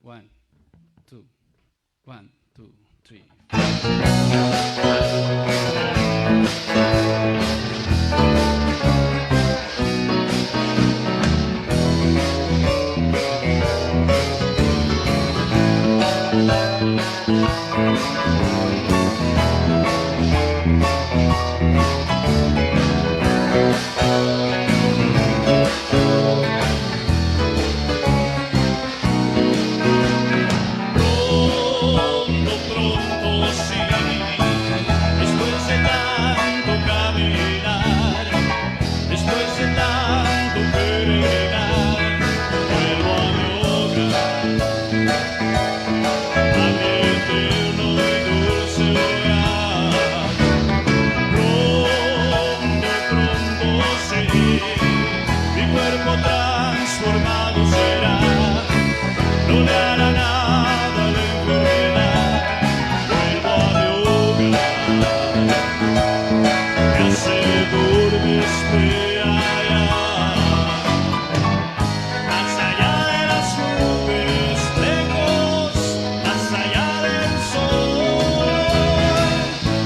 One, two, one, two, three. Transformado será, no le hará nada la enfermedad. Vuelvo a mi hogar, casa de duermes allá, más allá de las nubes, lejos, más allá del sol.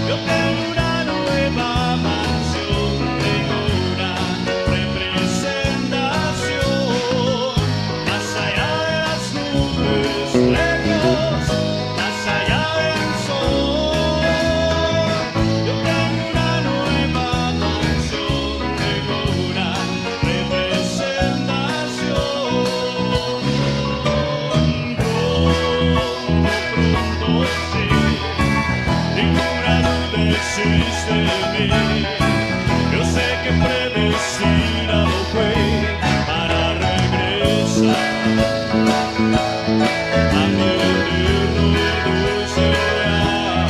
Yo tengo una nueva mansión, tengo una representación. Más allá de las nubes, lejos, más allá del sol. Yo tengo una nueva mansión, tengo una representación. Pronto sí, ninguna duda existe en mí. Yo sé que predestinado fue para regresar a mi eterno y dulce hogar.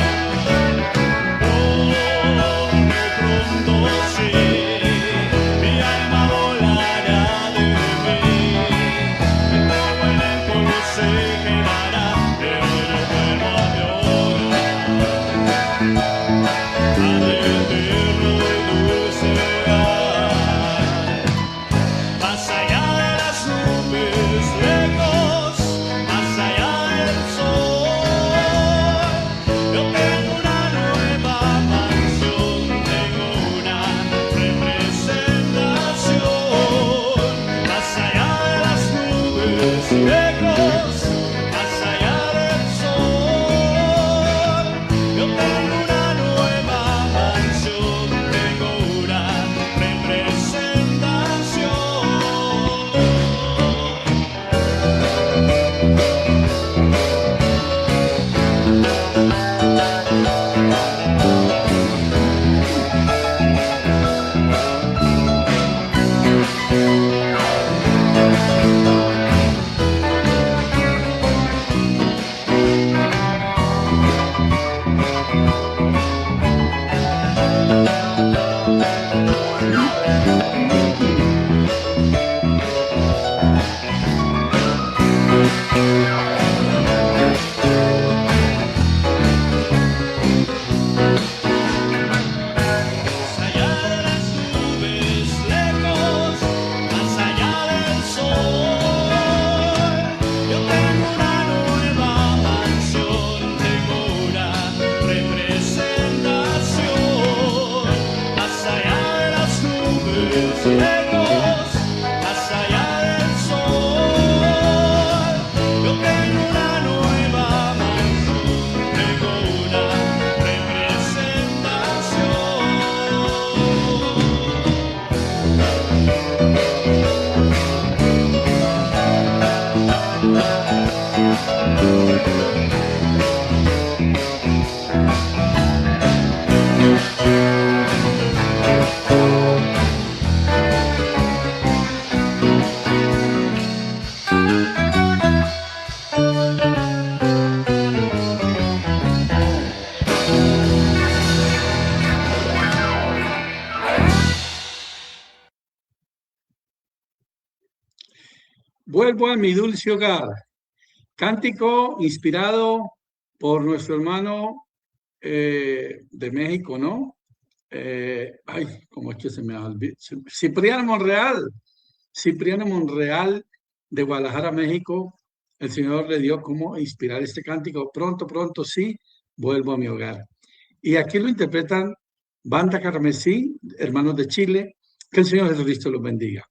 Pronto sí, mi alma volará de mí, y todo en el polvo se quedará, pero yo vuelvo a mi hogar, al eterno y dulce hogar. Más allá de las nubes, lejos, más allá del sol. Yo tengo una nueva mansión, tengo una representación. Más allá de las nubes, lejos, más allá del sol. Yo tengo una nueva mansión, tengo una representación. Más allá de las nubes, lejos, más allá del sol. Yo tengo una nueva mansión, tengo una representación. Más allá de las nubes, lejos, más allá del sol. Yo tengo una nueva mansión, tengo una representación. Vuelvo a mi dulce hogar. Cántico inspirado por nuestro hermano de México, ¿no? ¿Cómo es que se me olvidó? Cipriano Monreal. Cipriano Monreal de Guadalajara, México, el Señor le dio cómo inspirar este cántico. Pronto, pronto, sí, vuelvo a mi hogar. Y aquí lo interpretan Banda Carmesí, hermanos de Chile. Que el Señor Jesucristo los bendiga.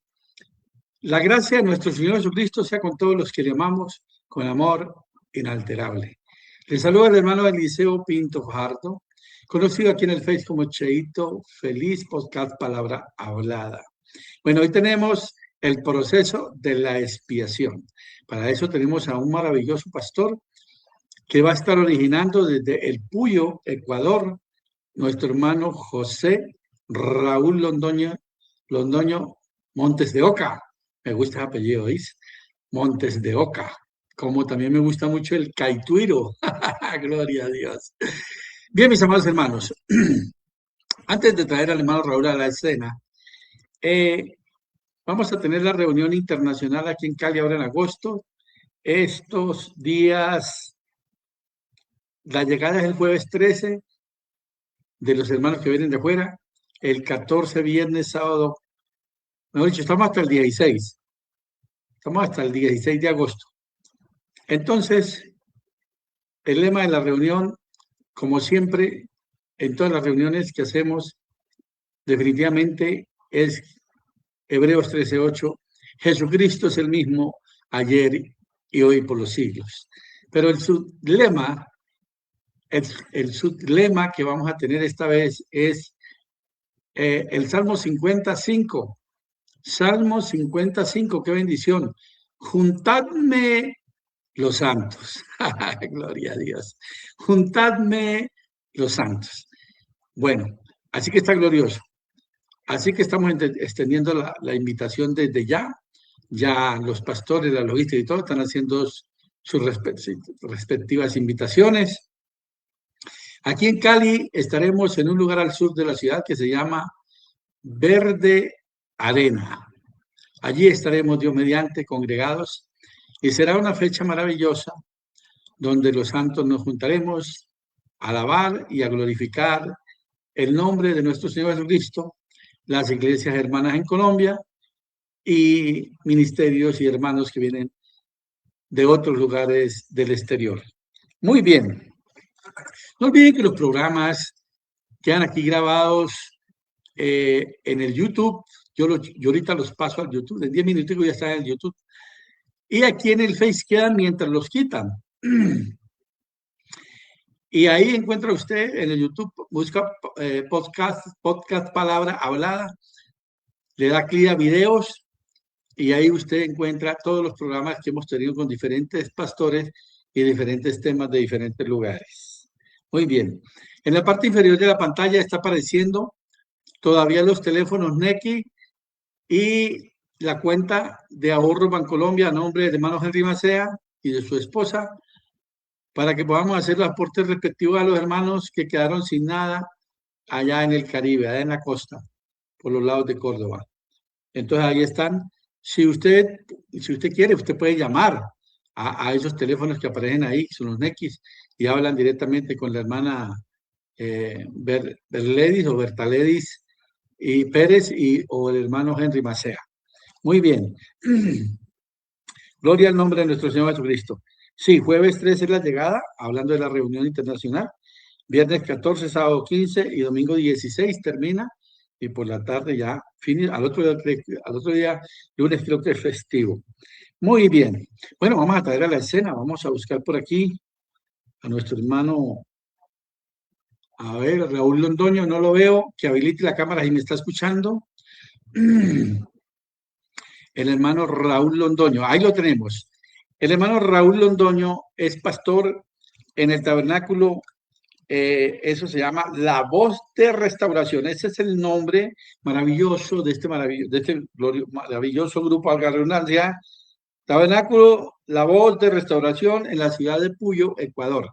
La gracia de nuestro Señor Jesucristo sea con todos los que le amamos con amor inalterable. Les saluda el hermano Eliseo Pinto Fajardo, conocido aquí en el Face como Cheito Feliz Podcast Palabra Hablada. Bueno, hoy tenemos el proceso de la expiación. Para eso tenemos a un maravilloso pastor que va a estar originando desde El Puyo, Ecuador, nuestro hermano José Raúl Londoño Montes de Oca. Me gusta el apellido, ¿veis? Montes de Oca. Como también me gusta mucho el Caituiro. Gloria a Dios. Bien, mis amados hermanos, antes de traer al hermano Raúl a la escena, vamos a tener la reunión internacional aquí en Cali ahora en agosto. Estos días, la llegada es el jueves 13 de los hermanos que vienen de afuera, el 14 viernes, sábado, mejor dicho, estamos hasta el 16. Estamos hasta el 16 de agosto. Entonces, el lema de la reunión, como siempre, en todas las reuniones que hacemos, definitivamente es Hebreos 13:8. Jesucristo es el mismo ayer y hoy por los siglos. Pero el sublema que vamos a tener esta vez es el Salmo 55. Salmo 55, qué bendición. Juntadme los santos. Gloria a Dios. Juntadme los santos. Bueno, así que está glorioso. Así que estamos extendiendo la invitación desde ya. Ya los pastores, la logística y todo están haciendo sus respectivas invitaciones. Aquí en Cali estaremos en un lugar al sur de la ciudad que se llama Verde Arena. Allí estaremos, Dios mediante, congregados, y será una fecha maravillosa donde los santos nos juntaremos a alabar y a glorificar el nombre de nuestro Señor Jesucristo, las iglesias hermanas en Colombia y ministerios y hermanos que vienen de otros lugares del exterior. Muy bien. No olviden que los programas quedan aquí grabados en el YouTube. Yo ahorita los paso al YouTube. En 10 minutos ya están en el YouTube. Y aquí en el Face quedan mientras los quitan. Y ahí encuentra usted en el YouTube, busca podcast Palabra Hablada, le da clic a videos y ahí usted encuentra todos los programas que hemos tenido con diferentes pastores y diferentes temas de diferentes lugares. Muy bien. En la parte inferior de la pantalla está apareciendo todavía los teléfonos NECI y la cuenta de ahorro Bancolombia a nombre del hermano Henry Macea y de su esposa, para que podamos hacer los aportes respectivos a los hermanos que quedaron sin nada allá en el Caribe, allá en la costa, por los lados de Córdoba. Entonces ahí están. Si usted quiere, usted puede llamar a esos teléfonos que aparecen ahí, que son los NECIs, y hablan directamente con la hermana Berledis o Bertaledis y Pérez o el hermano Henry Macea. Muy bien. Gloria al nombre de nuestro Señor Jesucristo. Sí, jueves 13 es la llegada, hablando de la reunión internacional. Viernes 14, sábado 15 y domingo 16 termina. Y por la tarde ya, al otro día, lunes creo que es festivo. Muy bien. Bueno, vamos a traer a la escena. Vamos a buscar por aquí a nuestro hermano. A ver, Raúl Londoño, no lo veo. Que habilite la cámara si me está escuchando. El hermano Raúl Londoño, ahí lo tenemos. El hermano Raúl Londoño es pastor en el tabernáculo, eso se llama La Voz de Restauración. Ese es el nombre maravilloso de este maravilloso grupo, valga la redundancia, Tabernáculo La Voz de Restauración en la ciudad de Puyo, Ecuador.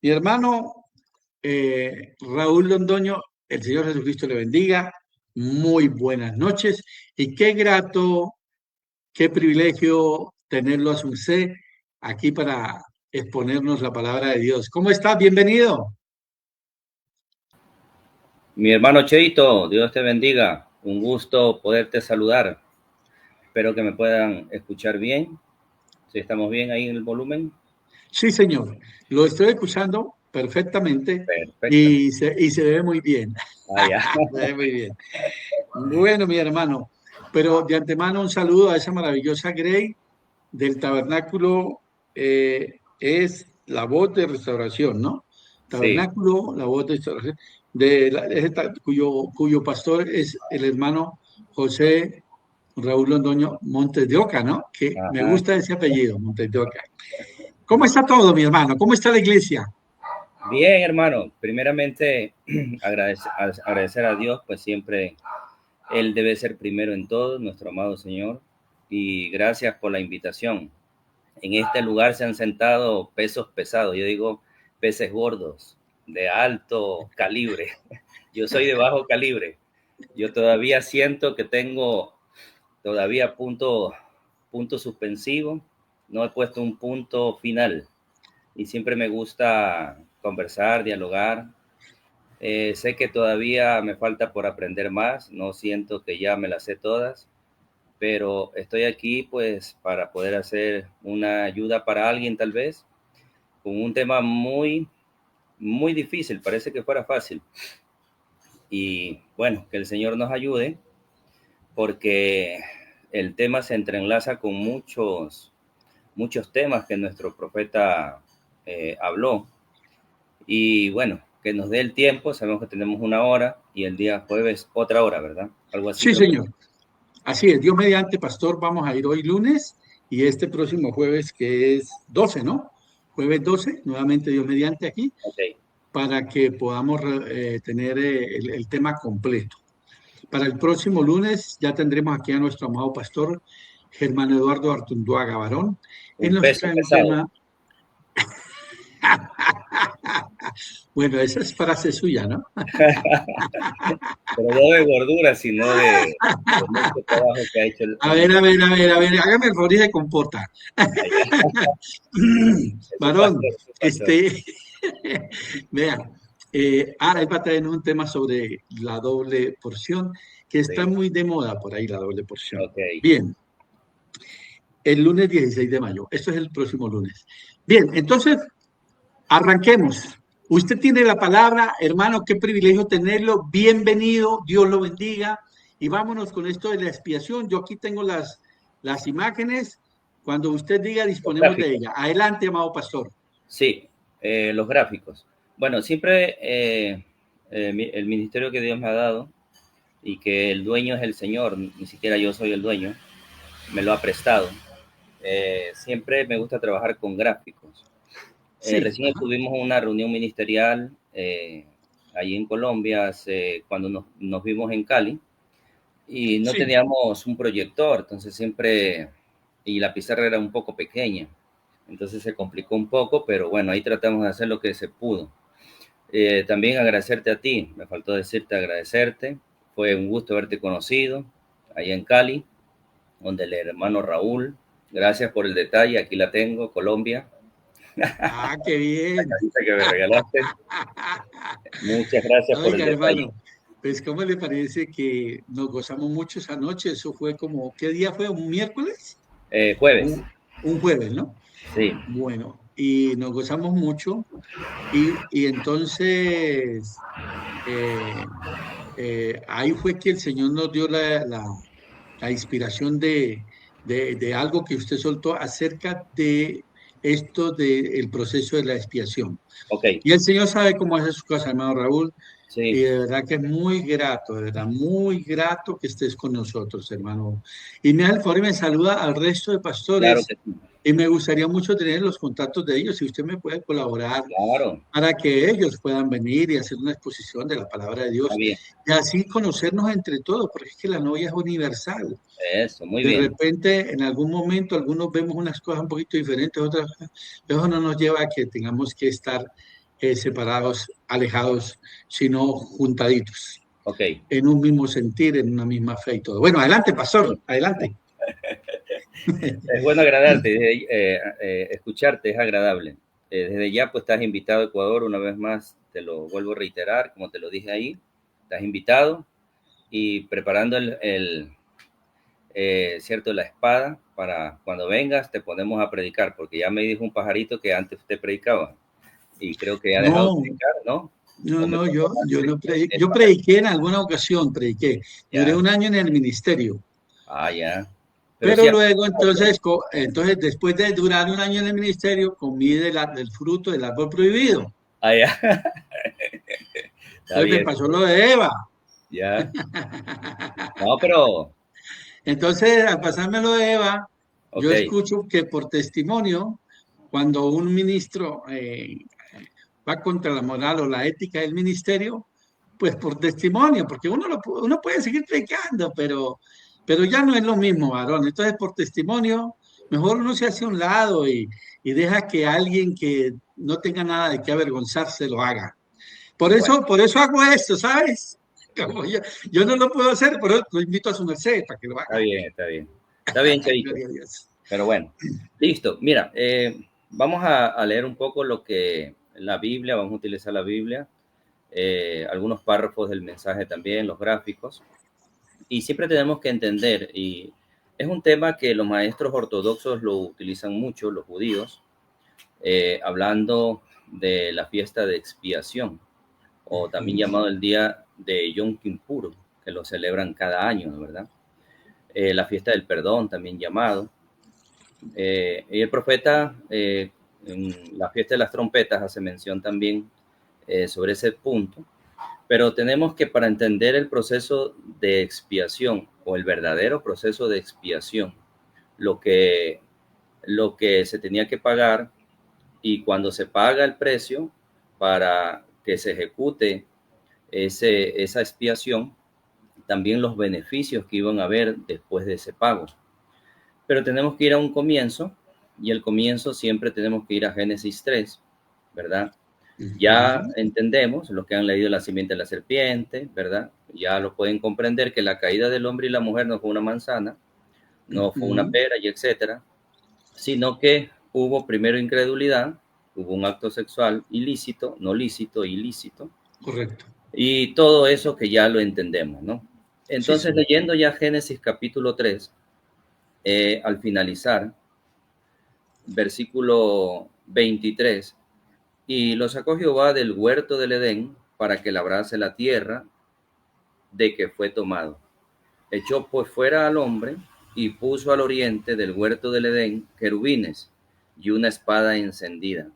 Mi hermano Raúl Londoño, el Señor Jesucristo le bendiga. Muy buenas noches y qué grato, qué privilegio tenerlo a su merced aquí para exponernos la palabra de Dios. ¿Cómo estás? Bienvenido. Mi hermano Cheito, Dios te bendiga. Un gusto poderte saludar. Espero que me puedan escuchar bien. ¿Sí estamos bien ahí en el volumen? Sí, señor. Lo estoy escuchando perfectamente Perfecto. y se ve muy bien. Ah, ya. Se ve muy bien. Bueno, mi hermano, pero de antemano un saludo a esa maravillosa Grey del Tabernáculo. Es la voz de restauración, ¿no? Sí. Tabernáculo, la voz de restauración, cuyo pastor es el hermano José Raúl Londoño Montes de Oca, ¿no? Que me Ajá. gusta ese apellido, Montes de Oca. ¿Cómo está todo, mi hermano? ¿Cómo está la iglesia? Bien, hermano. Primeramente, agradecer a Dios, pues siempre Él debe ser primero en todo, nuestro amado Señor. Y gracias por la invitación. En este lugar se han sentado pesos pesados, yo digo peces gordos, de alto calibre. Yo soy de bajo calibre. Yo todavía siento que tengo todavía punto suspensivo. No he puesto un punto final. Y siempre me gusta conversar, dialogar. Sé que todavía me falta por aprender más. No siento que ya me las sé todas, pero estoy aquí pues para poder hacer una ayuda para alguien tal vez con un tema muy difícil, parece que fuera fácil. Y bueno, que el Señor nos ayude porque el tema se entrelaza con muchos temas que nuestro profeta habló. Y bueno, que nos dé el tiempo, sabemos que tenemos una hora y el día jueves otra hora, ¿verdad? Algo así Sí, creo que. señor. Así es. Dios mediante, pastor, vamos a ir hoy lunes y este próximo jueves, que es 12, ¿no? Jueves 12, nuevamente Dios mediante aquí, Ok, para que podamos tener el tema completo. Para el próximo lunes ya tendremos aquí a nuestro amado pastor Germán Eduardo Artunduaga Varón. Él un nos peso trae un pesado, tema. Bueno, esa es frase suya, ¿no? pero no de gordura, sino de mucho trabajo que ha hecho A ver, a ver, a ver, a ver, hágame el favor y se comporta. allá. Varón, Es un pastor. vea, él va a traer un tema sobre la doble porción, que está Sí, muy de moda por ahí, la doble porción. ok, Bien, el lunes 16 de mayo, esto es el próximo lunes. Bien, entonces, arranquemos. Usted tiene la palabra, hermano, qué privilegio tenerlo. Bienvenido, Dios lo bendiga. Y vámonos con esto de la expiación. Yo aquí tengo las imágenes. Cuando usted diga, los disponemos de gráficos. ella. Adelante, amado pastor. Sí, los gráficos. Bueno, siempre el ministerio que Dios me ha dado y que el dueño es el Señor, ni siquiera yo soy el dueño, me lo ha prestado. Siempre me gusta trabajar con gráficos. Sí, Recién ajá. tuvimos una reunión ministerial allí en Colombia, cuando nos vimos en Cali, y no Sí, teníamos un proyector, entonces siempre, y la pizarra era un poco pequeña, entonces se complicó un poco, pero bueno, ahí tratamos de hacer lo que se pudo. También agradecerte a ti, me faltó decirte agradecerte, fue un gusto haberte conocido allá en Cali, donde el hermano Raúl, gracias por el detalle, aquí la tengo, Colombia, ah, qué la bien. camisa que me regalaste, muchas gracias por el Oiga, detalle. hermano, pues ¿cómo le parece que nos gozamos mucho esa noche? Eso fue como, ¿qué día fue? ¿Un miércoles? Jueves, Un jueves, ¿no? sí, Bueno, y nos gozamos mucho y entonces eh, ahí fue que el Señor nos dio la inspiración de algo que usted soltó acerca de esto del proceso de la expiación. ok, Y el Señor sabe cómo hace sus cosas, hermano Raúl. Y sí, de verdad que es muy grato, de verdad, muy grato que estés con nosotros, hermano. Y me da el favor y me saluda al resto de claro pastores. que sí, Y me gustaría mucho tener los contactos de ellos, si usted me puede colaborar claro, para que ellos puedan venir y hacer una exposición de la palabra de está Dios bien, y así conocernos entre todos, porque es que la novia es universal. eso, muy De bien, repente, en algún momento, algunos vemos unas cosas un poquito diferentes, otras, eso no nos lleva a que tengamos que estar separados, alejados, sino juntaditos, ok. en un mismo sentir, en una misma fe y todo. Bueno, adelante, pastor, adelante. Es bueno agradarte, escucharte es agradable. Desde ya, pues estás invitado a Ecuador una vez más, te lo vuelvo a reiterar, como te lo dije ahí, estás invitado y preparando cierto, la espada para cuando vengas te ponemos a predicar, porque ya me dijo un pajarito que antes usted predicaba y creo que ya ha dejado de No, predicar, ¿no? no, O me no, contó yo antes no que prediqué. el Yo prediqué en alguna ocasión, prediqué. Duré ya, 1 año en el ministerio. ya. Pero Pero sí, luego, entonces, entonces, después de durar 1 año en el ministerio, comí del fruto del árbol prohibido. ya, está Entonces me bien, pasó lo de Eva. ya. No, pero, Entonces, al pasarme lo de Eva, ok, yo escucho que por testimonio, cuando un ministro va contra la moral o la ética del ministerio, pues por testimonio, porque uno puede seguir predicando, pero ya no es lo mismo, varón. Entonces, por testimonio, mejor uno se hace a un lado y deja que alguien que no tenga nada de qué avergonzarse lo haga. bueno, Por eso hago esto, ¿sabes? Como yo no lo puedo hacer, pero lo invito a su merced para que lo está haga. bien, está bien. Está bien, Chavito. Gloria a Dios. Pero bueno, listo. Mira, vamos a leer un poco lo que la Biblia, vamos a utilizar la Biblia, algunos párrafos del mensaje también, los gráficos. Y siempre tenemos que entender, y es un tema que los maestros ortodoxos lo utilizan mucho, los judíos, hablando de la fiesta de expiación, o también llamado el día de Yom Kippur, que lo celebran cada año, ¿verdad? La fiesta del perdón, también llamado. Y el profeta, en la fiesta de las trompetas, hace mención también sobre ese punto. Pero tenemos que, para entender el proceso de expiación o el verdadero proceso de expiación, lo que, lo que se tenía que pagar y cuando se paga el precio para que se ejecute esa expiación, también los beneficios que iban a haber después de ese pago. Pero tenemos que ir a un comienzo y el comienzo siempre tenemos que ir a Génesis 3, ¿verdad? Ya entendemos, los que han leído La simiente de la serpiente, ¿verdad? Ya lo pueden comprender que la caída del hombre y la mujer no fue una manzana, no fue una pera y etcétera, sino que hubo primero incredulidad, hubo un acto sexual ilícito, no lícito, ilícito, Correcto. y todo eso que ya lo entendemos, ¿no? Sí, Entonces, señor. leyendo ya Génesis capítulo 3, al finalizar, versículo 23, y lo sacó Jehová del huerto del Edén para que labrase la tierra de que fue tomado. Echó pues fuera al hombre y puso al oriente del huerto del Edén querubines y una espada encendida,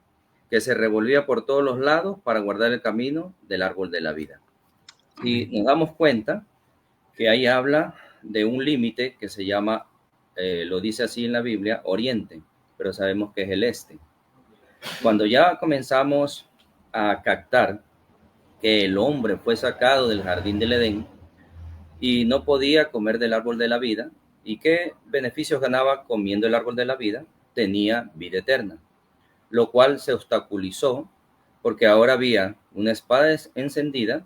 que se revolvía por todos los lados para guardar el camino del árbol de la vida. Y Amén. nos damos cuenta que ahí habla de un límite que se llama, lo dice así en la Biblia, oriente, pero sabemos que es el este. Cuando ya comenzamos a captar que el hombre fue sacado del jardín del Edén y no podía comer del árbol de la vida, ¿y qué beneficios ganaba comiendo el árbol de la vida? Tenía vida eterna, lo cual se obstaculizó porque ahora había una espada encendida,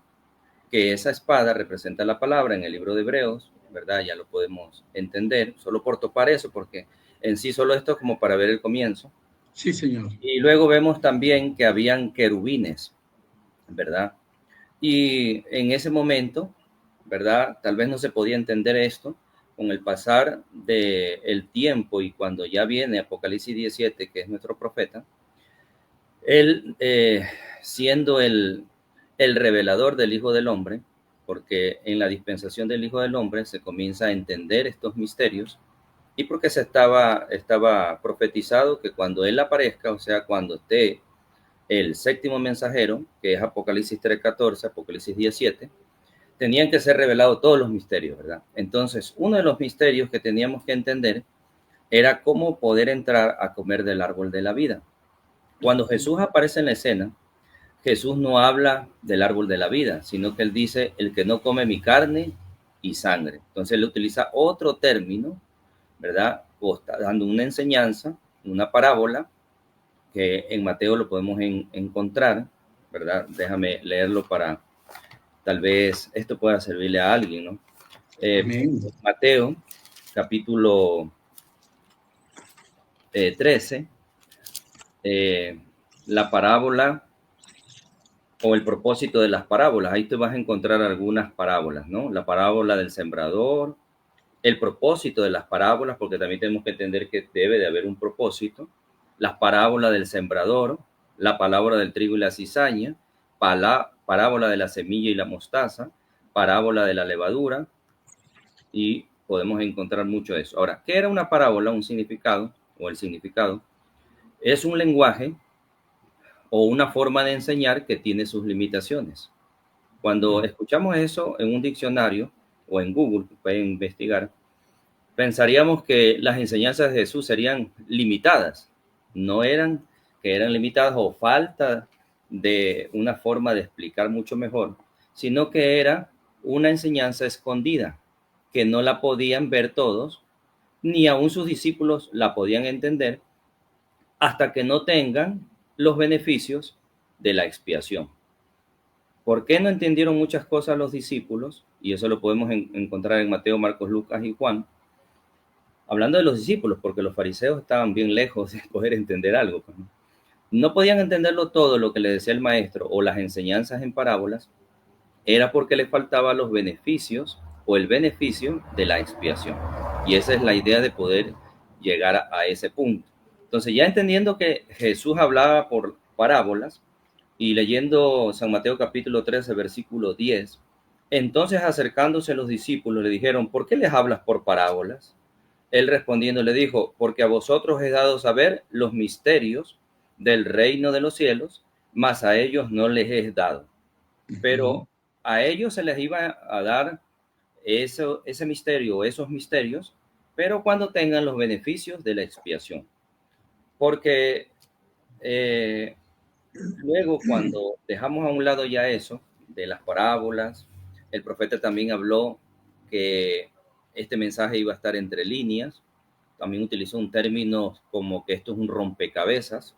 que esa espada representa la palabra en el libro de Hebreos, ¿verdad? Ya lo podemos entender, solo por topar eso, porque en sí solo esto es como para ver el comienzo. Sí, señor. Y luego vemos también que habían querubines, ¿verdad? Y en ese momento, ¿verdad? Tal vez no se podía entender esto con el pasar del tiempo y cuando ya viene Apocalipsis 17, que es nuestro profeta, él siendo el revelador del Hijo del Hombre, porque en la dispensación del Hijo del Hombre se comienza a entender estos misterios y porque estaba profetizado que cuando él aparezca, o sea, cuando esté el séptimo mensajero, que es Apocalipsis 3:14, Apocalipsis 17, tenían que ser revelados todos los misterios, ¿verdad? Entonces, uno de los misterios que teníamos que entender era cómo poder entrar a comer del árbol de la vida. Cuando Jesús aparece en la escena, Jesús no habla del árbol de la vida, sino que él dice, el que no come mi carne y sangre. Entonces, él utiliza otro término, ¿verdad? O está dando una enseñanza, una parábola, que en Mateo lo podemos encontrar, ¿verdad? Déjame leerlo para tal vez esto pueda servirle a alguien, ¿no? Amén. Mateo, capítulo 13, la parábola o el propósito de las parábolas. Ahí te vas a encontrar algunas parábolas, ¿no? La parábola del sembrador, el propósito de las parábolas, porque también tenemos que entender que debe de haber un propósito, las parábolas del sembrador, la parábola del trigo y la cizaña, parábola de la semilla y la mostaza, parábola de la levadura, y podemos encontrar mucho de eso. Ahora, ¿qué era una parábola? Un significado, o el significado, es un lenguaje o una forma de enseñar que tiene sus limitaciones. Cuando escuchamos eso en un diccionario o en Google, pueden investigar, pensaríamos que las enseñanzas de Jesús serían limitadas. No eran que eran limitadas o falta de una forma de explicar mucho mejor, sino que era una enseñanza escondida, que no la podían ver todos, ni aún sus discípulos la podían entender, hasta que no tengan los beneficios de la expiación. ¿Por qué no entendieron muchas cosas los discípulos? Y eso lo podemos encontrar en Mateo, Marcos, Lucas y Juan. Hablando de los discípulos, porque los fariseos estaban bien lejos de poder entender algo. No podían entenderlo todo lo que le decía el maestro o las enseñanzas en parábolas, era porque les faltaban los beneficios o el beneficio de la expiación. Y esa es la idea de poder llegar a ese punto. Entonces, ya entendiendo que Jesús hablaba por parábolas y leyendo San Mateo capítulo 13, versículo 10, entonces acercándose a los discípulos le dijeron, ¿por qué les hablas por parábolas? Él respondiendo le dijo, porque a vosotros he dado saber los misterios del reino de los cielos, mas a ellos no les he dado. Pero a ellos se les iba a dar ese misterio, esos misterios, pero cuando tengan los beneficios de la expiación. Porque luego cuando dejamos a un lado ya eso, de las parábolas, el profeta también habló que este mensaje iba a estar entre líneas, también utilizó un término como que esto es un rompecabezas,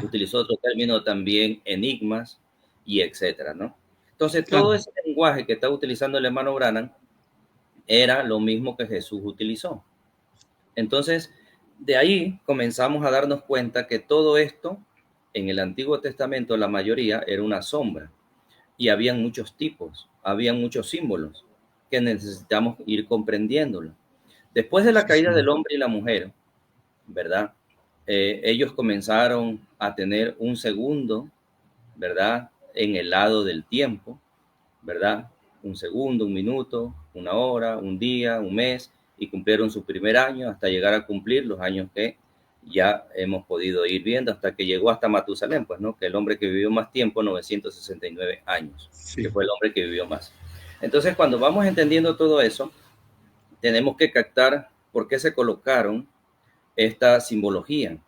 utilizó otro término también, enigmas, y etcétera, ¿no? Entonces, todo ese lenguaje que está utilizando el hermano Branham era lo mismo que Jesús utilizó. Entonces, de ahí comenzamos a darnos cuenta que todo esto, en el Antiguo Testamento, la mayoría era una sombra. Y habían muchos tipos, habían muchos símbolos que necesitamos ir comprendiéndolo. Después de la caída del hombre y la mujer, ¿verdad? Ellos comenzaron a tener un segundo, ¿verdad? En el lado del tiempo, ¿verdad? Un segundo, un minuto, una hora, un día, un mes, y cumplieron su primer año hasta llegar a cumplir los años que ya hemos podido ir viendo, hasta que llegó hasta Matusalén, pues, ¿no? Que el hombre que vivió más tiempo, 969 años, que fue el hombre que vivió más. Entonces, cuando vamos entendiendo todo eso, tenemos que captar por qué se colocaron esta simbología.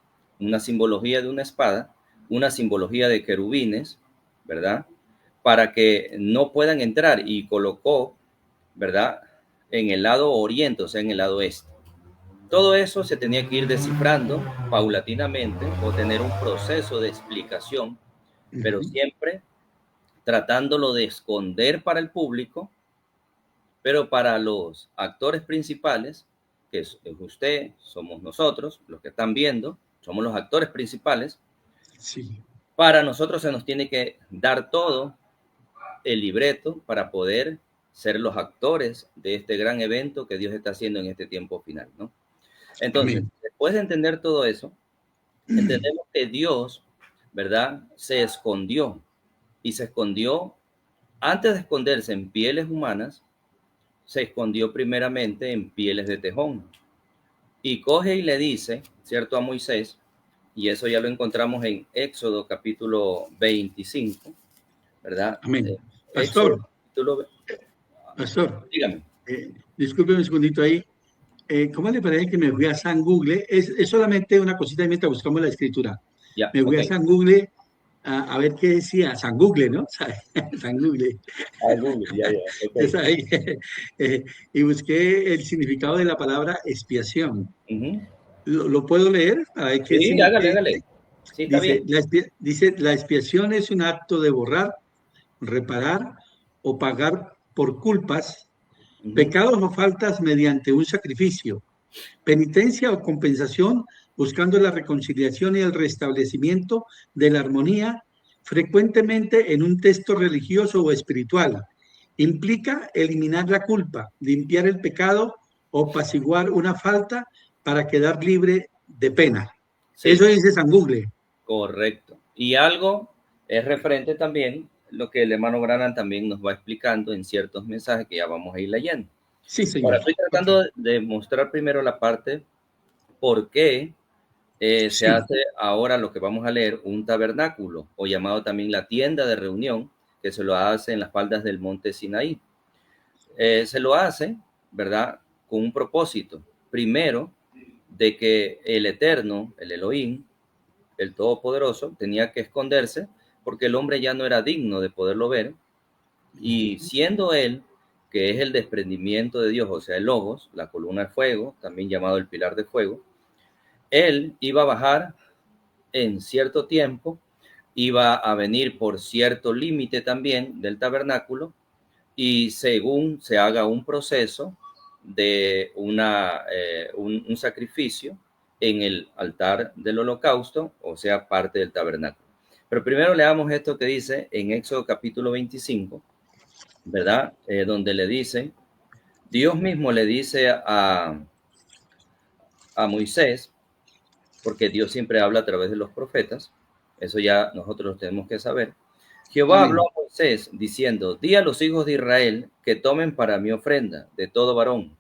Una simbología de una espada, una simbología de querubines, ¿verdad? Para que no puedan entrar, y colocó, ¿verdad? En el lado oriente, o sea, en el lado este. Todo eso se tenía que ir descifrando paulatinamente o tener un proceso de explicación, pero siempre tratándolo de esconder para el público, pero para los actores principales, que es usted, somos nosotros, los que están viendo, somos los actores principales. Sí. Para nosotros se nos tiene que dar todo el libreto para poder ser los actores de este gran evento que Dios está haciendo en este tiempo final, ¿no? Entonces, después de entender todo eso, entendemos que Dios, ¿verdad? Se escondió, y se escondió, antes de esconderse en pieles humanas, se escondió primeramente en pieles de tejón. Y coge y le dice, ¿cierto? A Moisés, y eso ya lo encontramos en Éxodo capítulo 25, ¿verdad? Amén. Pastor, Pastor, dígame. Discúlpeme un segundito ahí. ¿Cómo le parece que me fui a San Google? Es solamente una cosita mientras buscamos la escritura. Ya, me fui a San Google a ver qué decía. San Google, ¿no? San Google. Google, ya. Okay. Es ahí. Y busqué el significado de la palabra expiación. ¿Lo puedo leer? A ver qué sí, hágale. Sí, dice, la expiación es un acto de borrar, reparar o pagar por culpas, pecados o faltas mediante un sacrificio, penitencia o compensación, buscando la reconciliación y el restablecimiento de la armonía, frecuentemente en un texto religioso o espiritual. Implica eliminar la culpa, limpiar el pecado o apaciguar una falta para quedar libre de pena. Sí, Eso dice San Google. correcto. Y algo es referente también, lo que el hermano Branham también nos va explicando en ciertos mensajes que ya vamos a ir leyendo. Sí, Ahora, señor. estoy tratando de mostrar primero la parte por qué se Sí. hace ahora lo que vamos a leer, un tabernáculo, o llamado también la tienda de reunión, que se lo hace en las faldas del monte Sinaí. Se lo hace, ¿verdad?, con un propósito. Primero, de que el Eterno, el Elohim, el Todopoderoso, tenía que esconderse porque el hombre ya no era digno de poderlo ver. Y siendo él, que es el desprendimiento de Dios, o sea, el Logos, la columna de fuego, también llamado el pilar de fuego, él iba a bajar en cierto tiempo, iba a venir por cierto límite también del tabernáculo, y según se haga un proceso de un sacrificio en el altar del holocausto, o sea, parte del tabernáculo. Pero primero leamos esto que dice en Éxodo capítulo 25, ¿verdad? Donde le dice, Dios mismo le dice a Moisés, porque Dios siempre habla a través de los profetas, eso ya nosotros tenemos que saber. Jehová Amén. habló a Moisés diciendo, di a los hijos de Israel que tomen para mi ofrenda de todo varón,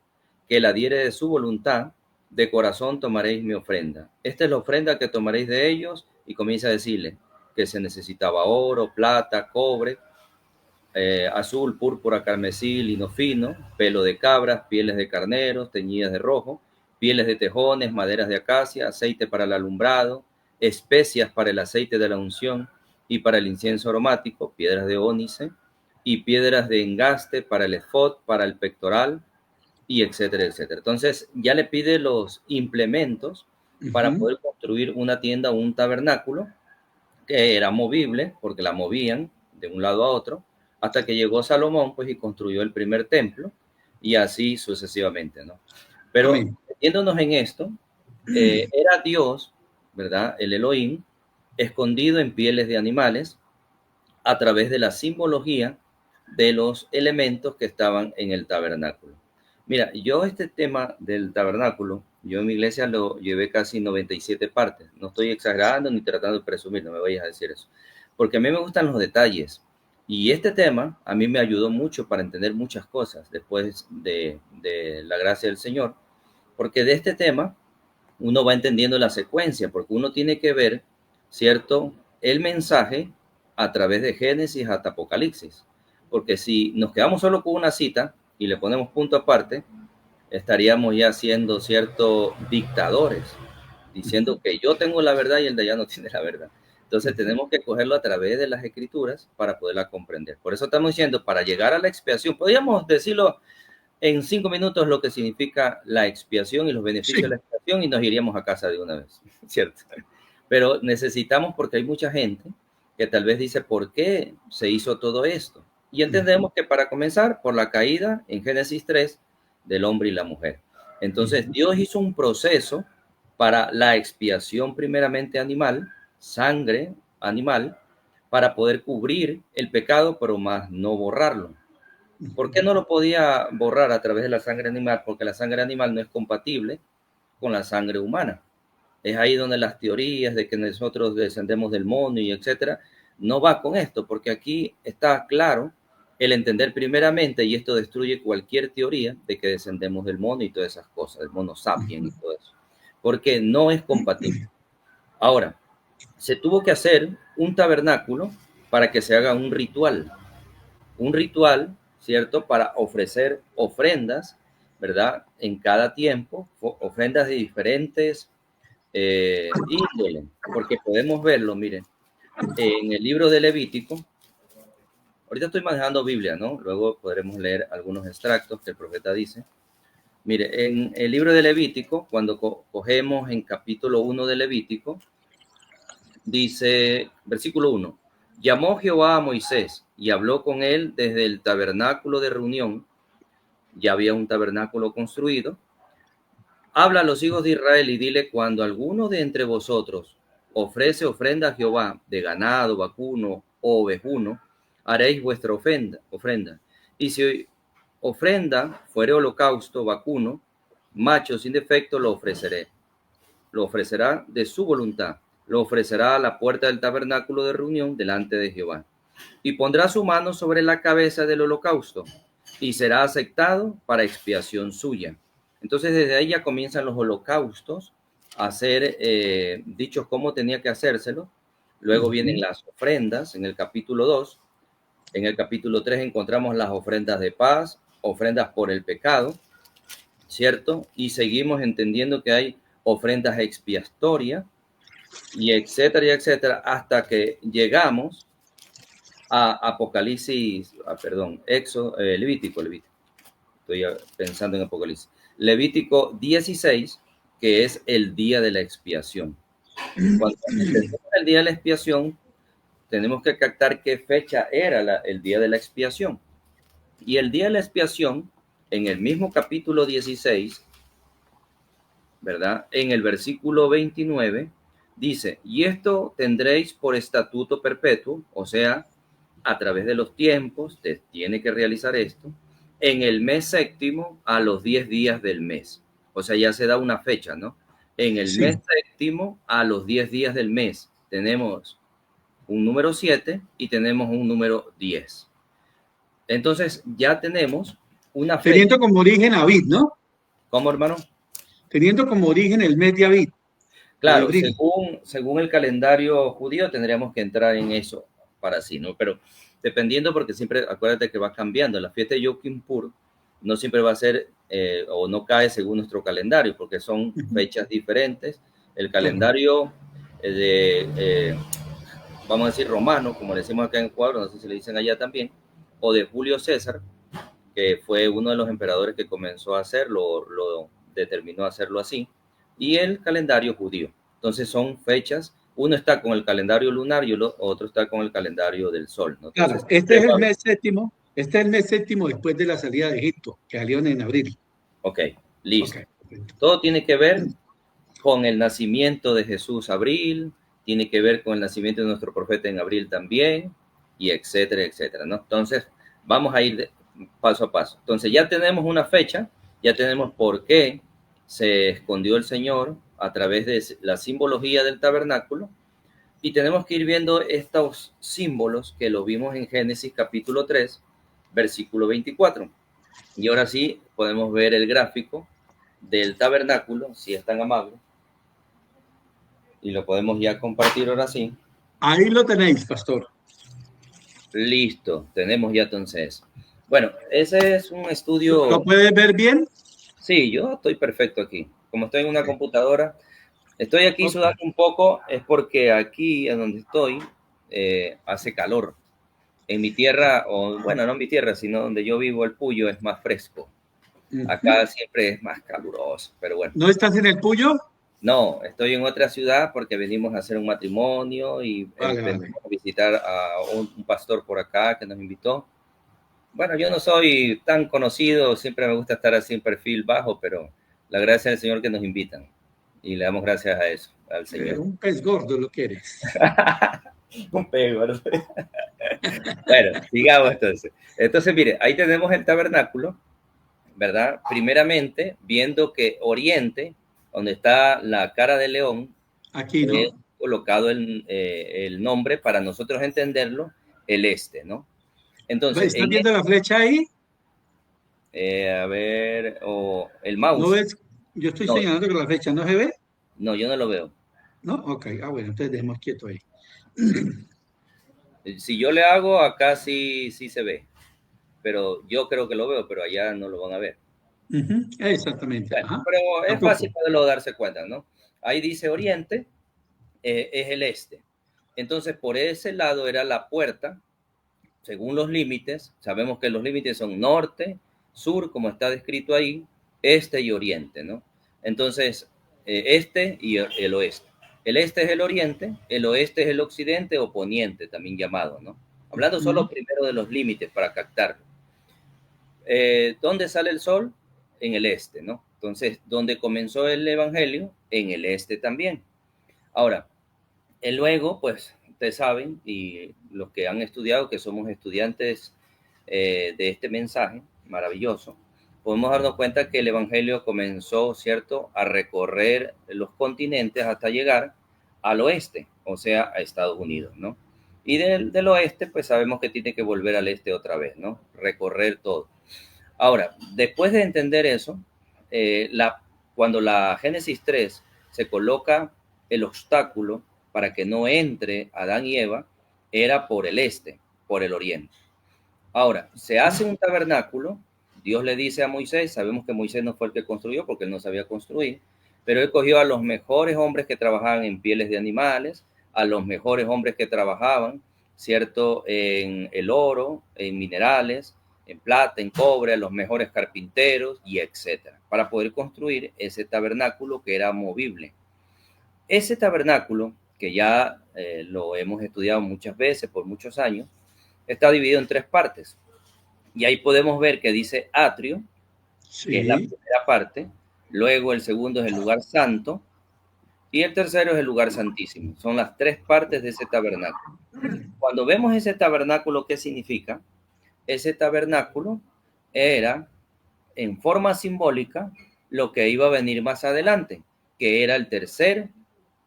que la diere de su voluntad, de corazón tomaréis mi ofrenda. Esta es la ofrenda que tomaréis de ellos, y comienza a decirle que se necesitaba oro, plata, cobre, azul, púrpura, carmesí, lino fino, pelo de cabras, pieles de carneros, teñidas de rojo, pieles de tejones, maderas de acacia, aceite para el alumbrado, especias para el aceite de la unción y para el incienso aromático, piedras de ónice y piedras de engaste para el efod, para el pectoral, y etcétera, etcétera. Entonces ya le pide los implementos para poder construir una tienda o un tabernáculo que era movible, porque la movían de un lado a otro, hasta que llegó Salomón, pues, y construyó el primer templo, y así sucesivamente, ¿no? Pero, Amén. metiéndonos en esto, era Dios, ¿verdad? El Elohim, escondido en pieles de animales, a través de la simbología de los elementos que estaban en el tabernáculo. Mira, yo este tema del tabernáculo, yo en mi iglesia lo llevé casi 97 partes. No estoy exagerando ni tratando de presumir, no me vayas a decir eso. Porque a mí me gustan los detalles. Y este tema a mí me ayudó mucho para entender muchas cosas después de la gracia del Señor. Porque de este tema uno va entendiendo la secuencia, porque uno tiene que ver, ¿cierto?, el mensaje a través de Génesis hasta Apocalipsis. Porque si nos quedamos solo con una cita y le ponemos punto aparte, estaríamos ya siendo ciertos dictadores, diciendo que yo tengo la verdad y el de allá no tiene la verdad. Entonces tenemos que cogerlo a través de las escrituras para poderla comprender. Por eso estamos diciendo, para llegar a la expiación, podríamos decirlo en 5 minutos lo que significa la expiación y los beneficios de la expiación, y nos iríamos a casa de una vez, ¿cierto? Pero necesitamos, porque hay mucha gente que tal vez dice, ¿por qué se hizo todo esto? Y entendemos que para comenzar, por la caída en Génesis 3 del hombre y la mujer. Entonces, Dios hizo un proceso para la expiación primeramente animal, sangre animal, para poder cubrir el pecado, pero más no borrarlo. ¿Por qué no lo podía borrar a través de la sangre animal? Porque la sangre animal no es compatible con la sangre humana. Es ahí donde las teorías de que nosotros descendemos del mono y etcétera, no va con esto, porque aquí está claro el entender primeramente, y esto destruye cualquier teoría de que descendemos del mono y todas esas cosas, del mono sapiens y todo eso, porque no es compatible. Ahora, se tuvo que hacer un tabernáculo para que se haga un ritual, ¿cierto? Para ofrecer ofrendas, ¿verdad? En cada tiempo, ofrendas de diferentes índole, porque podemos verlo, miren, en el libro de Levítico. Ahorita estoy manejando Biblia, ¿no? Luego podremos leer algunos extractos que el profeta dice. Mire, en el libro de Levítico, cuando cogemos en capítulo 1 de Levítico, dice, versículo 1, llamó Jehová a Moisés y habló con él desde el tabernáculo de reunión. Ya había un tabernáculo construido. Habla a los hijos de Israel y dile, cuando alguno de entre vosotros ofrece ofrenda a Jehová de ganado, vacuno o ovejuno, haréis vuestra ofrenda. Y si ofrenda fuere holocausto, vacuno macho sin defecto lo ofreceré. Lo ofrecerá de su voluntad. Lo ofrecerá a la puerta del tabernáculo de reunión delante de Jehová. Y pondrá su mano sobre la cabeza del holocausto y será aceptado para expiación suya. Entonces desde ahí ya comienzan los holocaustos a ser dichos cómo tenía que hacérselo. Luego vienen las ofrendas en el capítulo 2. En el capítulo 3 encontramos las ofrendas de paz, ofrendas por el pecado, ¿cierto? Y seguimos entendiendo que hay ofrendas expiatorias y etcétera, hasta que llegamos a Apocalipsis, Levítico. Estoy pensando en Apocalipsis. Levítico 16, que es el día de la expiación. Cuando entendemos el día de la expiación, tenemos que captar qué fecha era el día de la expiación. Y el día de la expiación, en el mismo capítulo 16, ¿verdad? En el versículo 29, dice, y esto tendréis por estatuto perpetuo, o sea, a través de los tiempos, te tiene que realizar esto, en el mes séptimo a los 10 días del mes. O sea, ya se da una fecha, ¿no? En el mes séptimo a los 10 días del mes tenemos un número 7 y tenemos un número 10. Entonces ya tenemos una fecha. Teniendo como origen Abid, ¿no? ¿Cómo, hermano? Teniendo como origen el mes de Abid. Claro, según el calendario judío tendríamos que entrar en eso para sí, ¿no? Pero dependiendo, porque siempre, acuérdate que va cambiando. La fiesta de Yom Kippur no siempre va a ser o no cae según nuestro calendario, porque son fechas diferentes. El calendario vamos a decir romano, como le decimos acá en Ecuador, no sé si le dicen allá también, o de Julio César, que fue uno de los emperadores que comenzó a hacerlo, lo determinó a hacerlo así, y el calendario judío. Entonces son fechas, uno está con el calendario lunar y el otro está con el calendario del sol, ¿no? Entonces, claro, este es el mes séptimo, después de la salida de Egipto, que salieron en abril. Ok, listo. Okay. Todo tiene que ver con el nacimiento de Jesús abril, tiene que ver con el nacimiento de nuestro profeta en abril también, y etcétera, ¿no? Entonces, vamos a ir paso a paso. Entonces, ya tenemos una fecha, ya tenemos por qué se escondió el Señor a través de la simbología del tabernáculo, y tenemos que ir viendo estos símbolos que lo vimos en Génesis capítulo 3, versículo 24. Y ahora sí podemos ver el gráfico del tabernáculo, si es tan amable. Y lo podemos ya compartir ahora sí. Ahí lo tenéis, pastor. Listo, tenemos ya entonces. Bueno, ese es un estudio. ¿Lo puedes ver bien? Sí, yo estoy perfecto aquí. Como estoy en una computadora, estoy aquí sudando un poco, es porque aquí en donde estoy hace calor. En mi tierra, o bueno, no en mi tierra, sino donde yo vivo, el Puyo es más fresco. Acá siempre es más caluroso, pero bueno. ¿No estás en el Puyo? No, estoy en otra ciudad porque venimos a hacer un matrimonio y venimos a visitar a un pastor por acá que nos invitó. Bueno, yo no soy tan conocido, siempre me gusta estar así en perfil bajo, pero la gracia del Señor que nos invitan. Y le damos gracias a eso, al Señor. Un pez gordo lo que eres. Un pez gordo. Bueno, sigamos entonces. Entonces, mire, ahí tenemos el tabernáculo, ¿verdad? Primeramente, viendo que oriente, donde está la cara de león, aquí, ¿no? Colocado el nombre para nosotros entenderlo, el este, ¿no? Entonces, ¿estás viendo la flecha ahí? A ver, o el mouse. ¿No ves? Yo estoy señalando que la flecha no se ve. No, yo no lo veo. No, ok. Bueno, entonces dejemos quieto ahí. Si yo le hago, acá sí se ve. Pero yo creo que lo veo, pero allá no lo van a ver. Exactamente. Bueno, pero es fácil poderlo darse cuenta, ¿no? Ahí dice oriente, es el este. Entonces, por ese lado era la puerta, según los límites. Sabemos que los límites son norte, sur, como está descrito ahí, este y oriente, ¿no? Entonces, este y el oeste. El este es el oriente, el oeste es el occidente o poniente, también llamado, ¿no? Hablando solo primero de los límites para captarlo. ¿Dónde sale el sol? En el este, ¿no? Entonces, ¿dónde comenzó el evangelio? En el este también. Ahora, luego, pues, ustedes saben, y los que han estudiado, que somos estudiantes de este mensaje maravilloso, podemos darnos cuenta que el Evangelio comenzó, ¿cierto?, a recorrer los continentes hasta llegar al oeste, o sea, a Estados Unidos, ¿no? Y del oeste, pues sabemos que tiene que volver al este otra vez, ¿no? Recorrer todo. Ahora, después de entender eso, cuando la Génesis 3 se coloca el obstáculo para que no entre Adán y Eva, era por el este, por el oriente. Ahora, se hace un tabernáculo, Dios le dice a Moisés, sabemos que Moisés no fue el que construyó porque él no sabía construir, pero él cogió a los mejores hombres que trabajaban en pieles de animales, a los mejores hombres que trabajaban, ¿cierto?, en el oro, en minerales, en plata, en cobre, a los mejores carpinteros y etcétera, para poder construir ese tabernáculo que era movible. Ese tabernáculo, que ya lo hemos estudiado muchas veces por muchos años, está dividido en 3 partes. Y ahí podemos ver que dice atrio, que es la Sí, primera parte, luego el segundo es el lugar santo y el tercero es el lugar santísimo. Son las 3 partes de ese tabernáculo. Cuando vemos ese tabernáculo, ¿qué significa? Ese tabernáculo era, en forma simbólica, lo que iba a venir más adelante, que era el tercer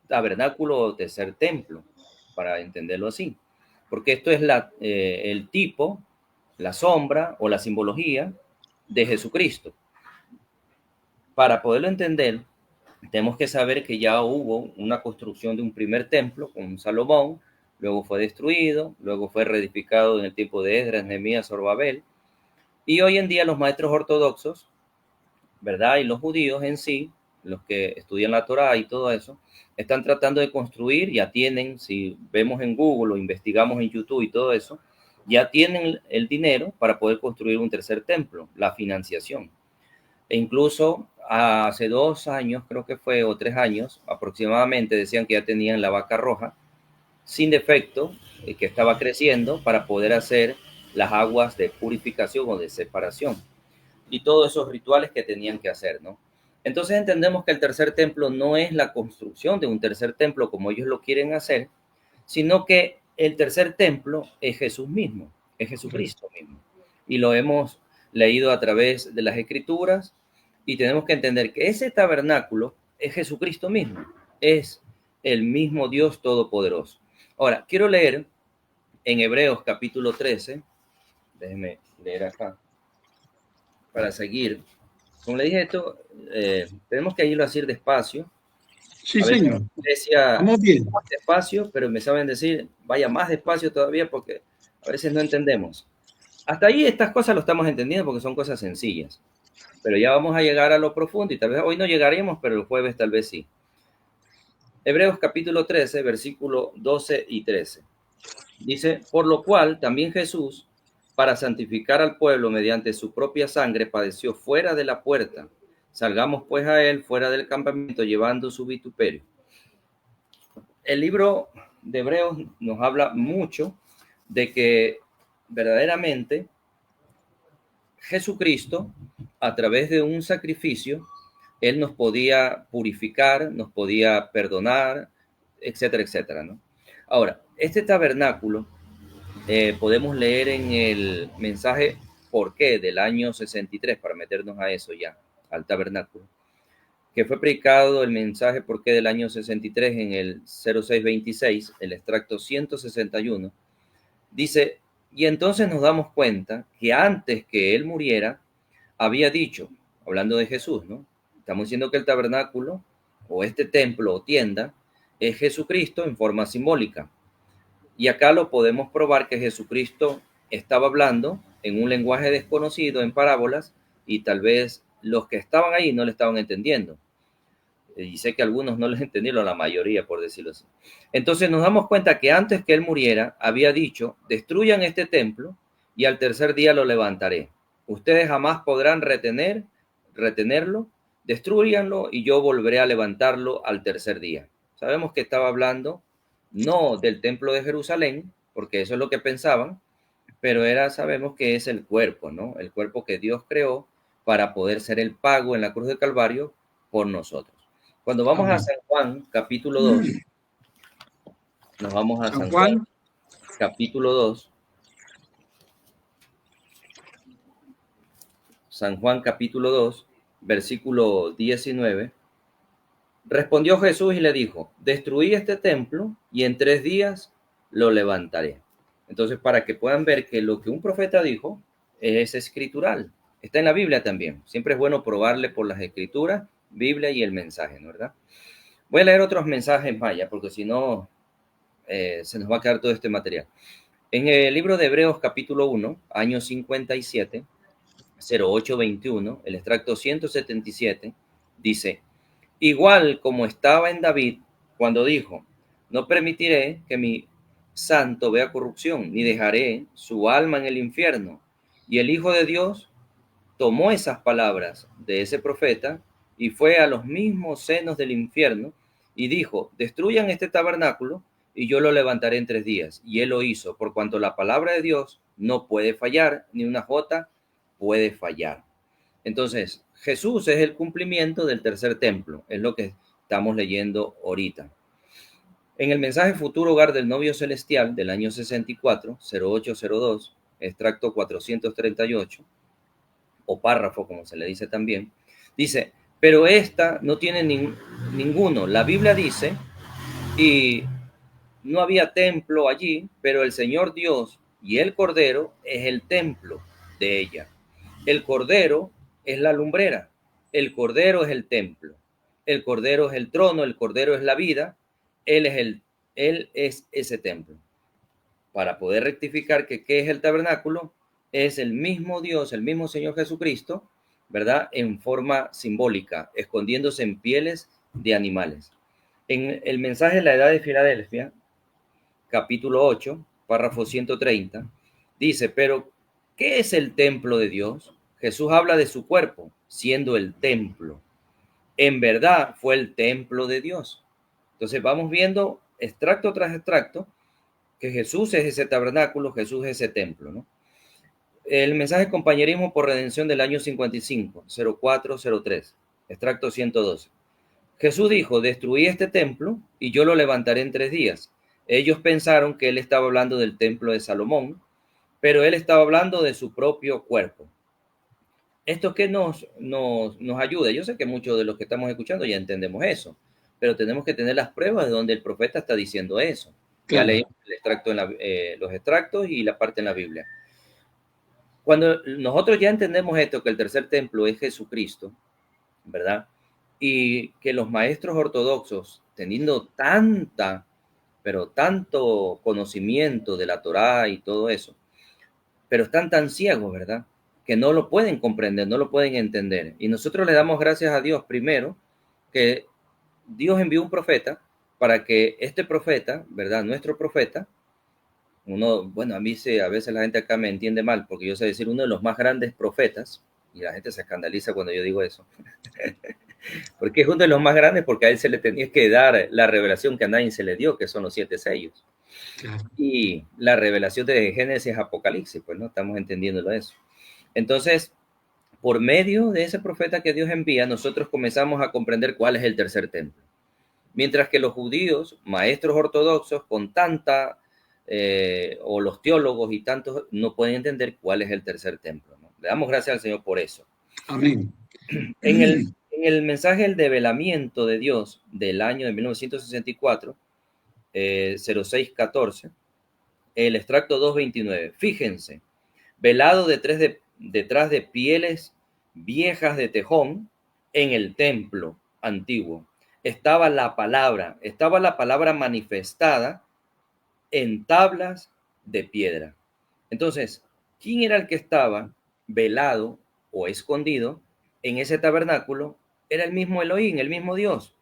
tabernáculo o tercer templo, para entenderlo así. Porque esto es el tipo, la sombra o la simbología de Jesucristo. Para poderlo entender, tenemos que saber que ya hubo una construcción de un primer templo con Salomón, luego fue destruido, luego fue reedificado en el tiempo de Esdras, Nehemías, Zorobabel, y hoy en día los maestros ortodoxos, ¿verdad?, y los judíos en sí, los que estudian la Torá y todo eso, están tratando de construir, ya tienen, si vemos en Google o investigamos en YouTube y todo eso, ya tienen el dinero para poder construir un tercer templo, la financiación. E incluso hace 2 años, creo que fue, o 3 años aproximadamente, decían que ya tenían la vaca roja sin defecto, que estaba creciendo para poder hacer las aguas de purificación o de separación y todos esos rituales que tenían que hacer, ¿no? Entonces entendemos que el tercer templo no es la construcción de un tercer templo como ellos lo quieren hacer, sino que el tercer templo es Jesús mismo, es Jesucristo mismo. Y lo hemos leído a través de las Escrituras y tenemos que entender que ese tabernáculo es Jesucristo mismo, es el mismo Dios Todopoderoso. Ahora, quiero leer en Hebreos capítulo 13, déjenme leer acá, para seguir. Como le dije esto, tenemos que irlo a decir despacio. sí, A veces señor. decía Vamos bien. más despacio, pero me saben decir, vaya más despacio todavía porque a veces no entendemos. Hasta ahí estas cosas lo estamos entendiendo porque son cosas sencillas. Pero ya vamos a llegar a lo profundo y tal vez hoy no llegaremos, pero el jueves tal vez sí. Hebreos capítulo 13, versículo 12 y 13. Dice, por lo cual también Jesús, para santificar al pueblo mediante su propia sangre, padeció fuera de la puerta. Salgamos pues a él fuera del campamento llevando su vituperio. El libro de Hebreos nos habla mucho de que verdaderamente Jesucristo, a través de un sacrificio, él nos podía purificar, nos podía perdonar, etcétera, etcétera, ¿no? Ahora, este tabernáculo podemos leer en el mensaje ¿Por qué? Del año 63, para meternos a eso ya, al tabernáculo, que fue predicado el mensaje ¿Por qué? Del año 63 en el 0626, el extracto 161, dice, y entonces nos damos cuenta que antes que él muriera, había dicho, hablando de Jesús, ¿no? Estamos diciendo que el tabernáculo, o este templo o tienda, es Jesucristo en forma simbólica. Y acá lo podemos probar que Jesucristo estaba hablando en un lenguaje desconocido, en parábolas, y tal vez los que estaban ahí no le estaban entendiendo. Y sé que algunos no les entendieron, la mayoría, por decirlo así. Entonces nos damos cuenta que antes que él muriera, había dicho, destruyan este templo y al tercer día lo levantaré. Ustedes jamás podrán retenerlo, destruyanlo y yo volveré a levantarlo al tercer día. Sabemos que estaba hablando no del templo de Jerusalén, porque eso es lo que pensaban, pero sabemos que es el cuerpo, ¿no? El cuerpo que Dios creó para poder ser el pago en la cruz del Calvario por nosotros. Cuando vamos Amén. a San Juan, capítulo 2, nos vamos a San Juan, capítulo 2. San Juan capítulo 2, versículo 19. Respondió Jesús y le dijo, destruí este templo y en 3 días lo levantaré. Entonces, para que puedan ver que lo que un profeta dijo es escritural. Está en la Biblia también. Siempre es bueno probarle por las escrituras, Biblia y el mensaje, ¿no? ¿Verdad? Voy a leer otros mensajes maya, porque si no, se nos va a quedar todo este material. En el libro de Hebreos capítulo 1, año 57, 0821, el extracto 177, dice, igual como estaba en David cuando dijo, no permitiré que mi santo vea corrupción, ni dejaré su alma en el infierno. Y el Hijo de Dios tomó esas palabras de ese profeta y fue a los mismos senos del infierno y dijo, destruyan este tabernáculo y yo lo levantaré en 3 días. Y él lo hizo, por cuanto la palabra de Dios no puede fallar, ni una jota puede fallar. Entonces, Jesús es el cumplimiento del tercer templo, es lo que estamos leyendo ahorita. En el mensaje Futuro Hogar del Novio Celestial del año 64, 0802, extracto 438, o párrafo, como se le dice también, dice, pero esta no tiene ninguno. La Biblia dice, y no había templo allí, pero el Señor Dios y el Cordero es el templo de ella. El Cordero es la lumbrera, el Cordero es el templo, el Cordero es el trono, el Cordero es la vida, Él es ese templo. Para poder rectificar que qué es el tabernáculo, es el mismo Dios, el mismo Señor Jesucristo, ¿verdad? En forma simbólica, escondiéndose en pieles de animales. En el mensaje de la Edad de Filadelfia, capítulo 8, párrafo 130, dice, pero ¿qué es el templo de Dios? Jesús habla de su cuerpo, siendo el templo. En verdad fue el templo de Dios. Entonces vamos viendo extracto tras extracto que Jesús es ese tabernáculo, Jesús es ese templo, ¿no? El mensaje Compañerismo por Redención del año 55, 0403, extracto 112. Jesús dijo, destruí este templo y yo lo levantaré en 3 días. Ellos pensaron que él estaba hablando del templo de Salomón, pero él estaba hablando de su propio cuerpo. Esto que nos ayuda. Yo sé que muchos de los que estamos escuchando ya entendemos eso, pero tenemos que tener las pruebas de donde el profeta está diciendo eso. Claro. Ya leímos el extracto los extractos y la parte en la Biblia. Cuando nosotros ya entendemos esto, que el tercer templo es Jesucristo, ¿verdad? Y que los maestros ortodoxos, teniendo tanto conocimiento de la Torá y todo eso, pero están tan ciegos, ¿verdad? Que no lo pueden comprender, no lo pueden entender. Y nosotros le damos gracias a Dios primero que Dios envió un profeta para que este profeta, ¿verdad? Nuestro profeta, bueno, a veces la gente acá me entiende mal, porque yo sé decir uno de los más grandes profetas, y la gente se escandaliza cuando yo digo eso, porque es uno de los más grandes, porque a él se le tenía que dar la revelación que a nadie se le dio, que son los 7 sellos. Claro. Y la revelación de Génesis, Apocalipsis, pues no estamos entendiéndolo eso. Entonces, por medio de ese profeta que Dios envía, nosotros comenzamos a comprender cuál es el tercer templo. Mientras que los judíos, maestros ortodoxos, con o los teólogos y tantos, no pueden entender cuál es el tercer templo, ¿no? Le damos gracias al Señor por eso. Amén. En el mensaje El develamiento de Dios del año de 1964, 0614, el extracto 229, fíjense, velado detrás de pieles viejas de tejón, en el templo antiguo, estaba la palabra manifestada en tablas de piedra. Entonces, ¿quién era el que estaba velado o escondido en ese tabernáculo? Era el mismo Elohim, el mismo Dios,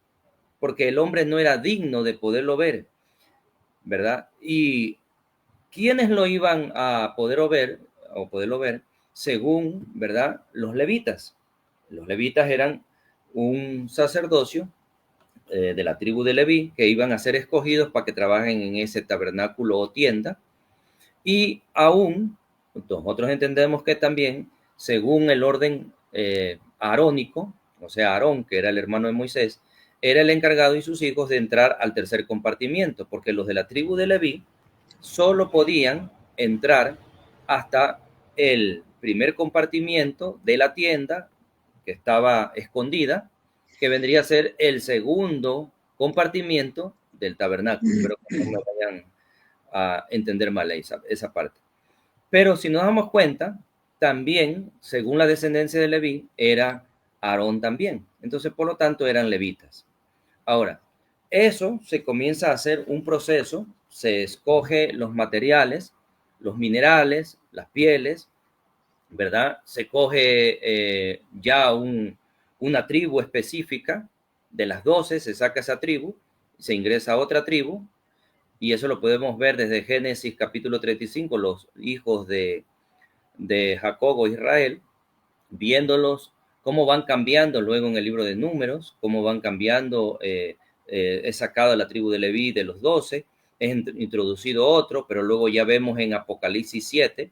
porque el hombre no era digno de poderlo ver, ¿verdad? Y ¿quiénes lo iban a poderlo ver? Según, ¿verdad? Los levitas. Los levitas eran un sacerdocio de la tribu de Leví, que iban a ser escogidos para que trabajen en ese tabernáculo o tienda. Y aún, nosotros entendemos que también, según el orden arónico, o sea, Aarón, que era el hermano de Moisés, era el encargado y sus hijos de entrar al tercer compartimiento, porque los de la tribu de Leví solo podían entrar hasta el primer compartimiento de la tienda que estaba escondida, que vendría a ser el segundo compartimiento del tabernáculo. Espero que no me vayan a entender mal esa parte. Pero si nos damos cuenta, también, según la descendencia de Leví, era Aarón también. Entonces, por lo tanto, eran levitas. Ahora, eso se comienza a hacer un proceso, se escoge los materiales, los minerales, las pieles, ¿verdad? Se coge ya una tribu específica de las 12, se saca esa tribu, se ingresa a otra tribu, y eso lo podemos ver desde Génesis capítulo 35, los hijos de Jacob, Israel, viéndolos cómo van cambiando luego en el libro de Números, cómo van cambiando, es sacado la tribu de Leví de los 12, es introducido otro, pero luego ya vemos en Apocalipsis 7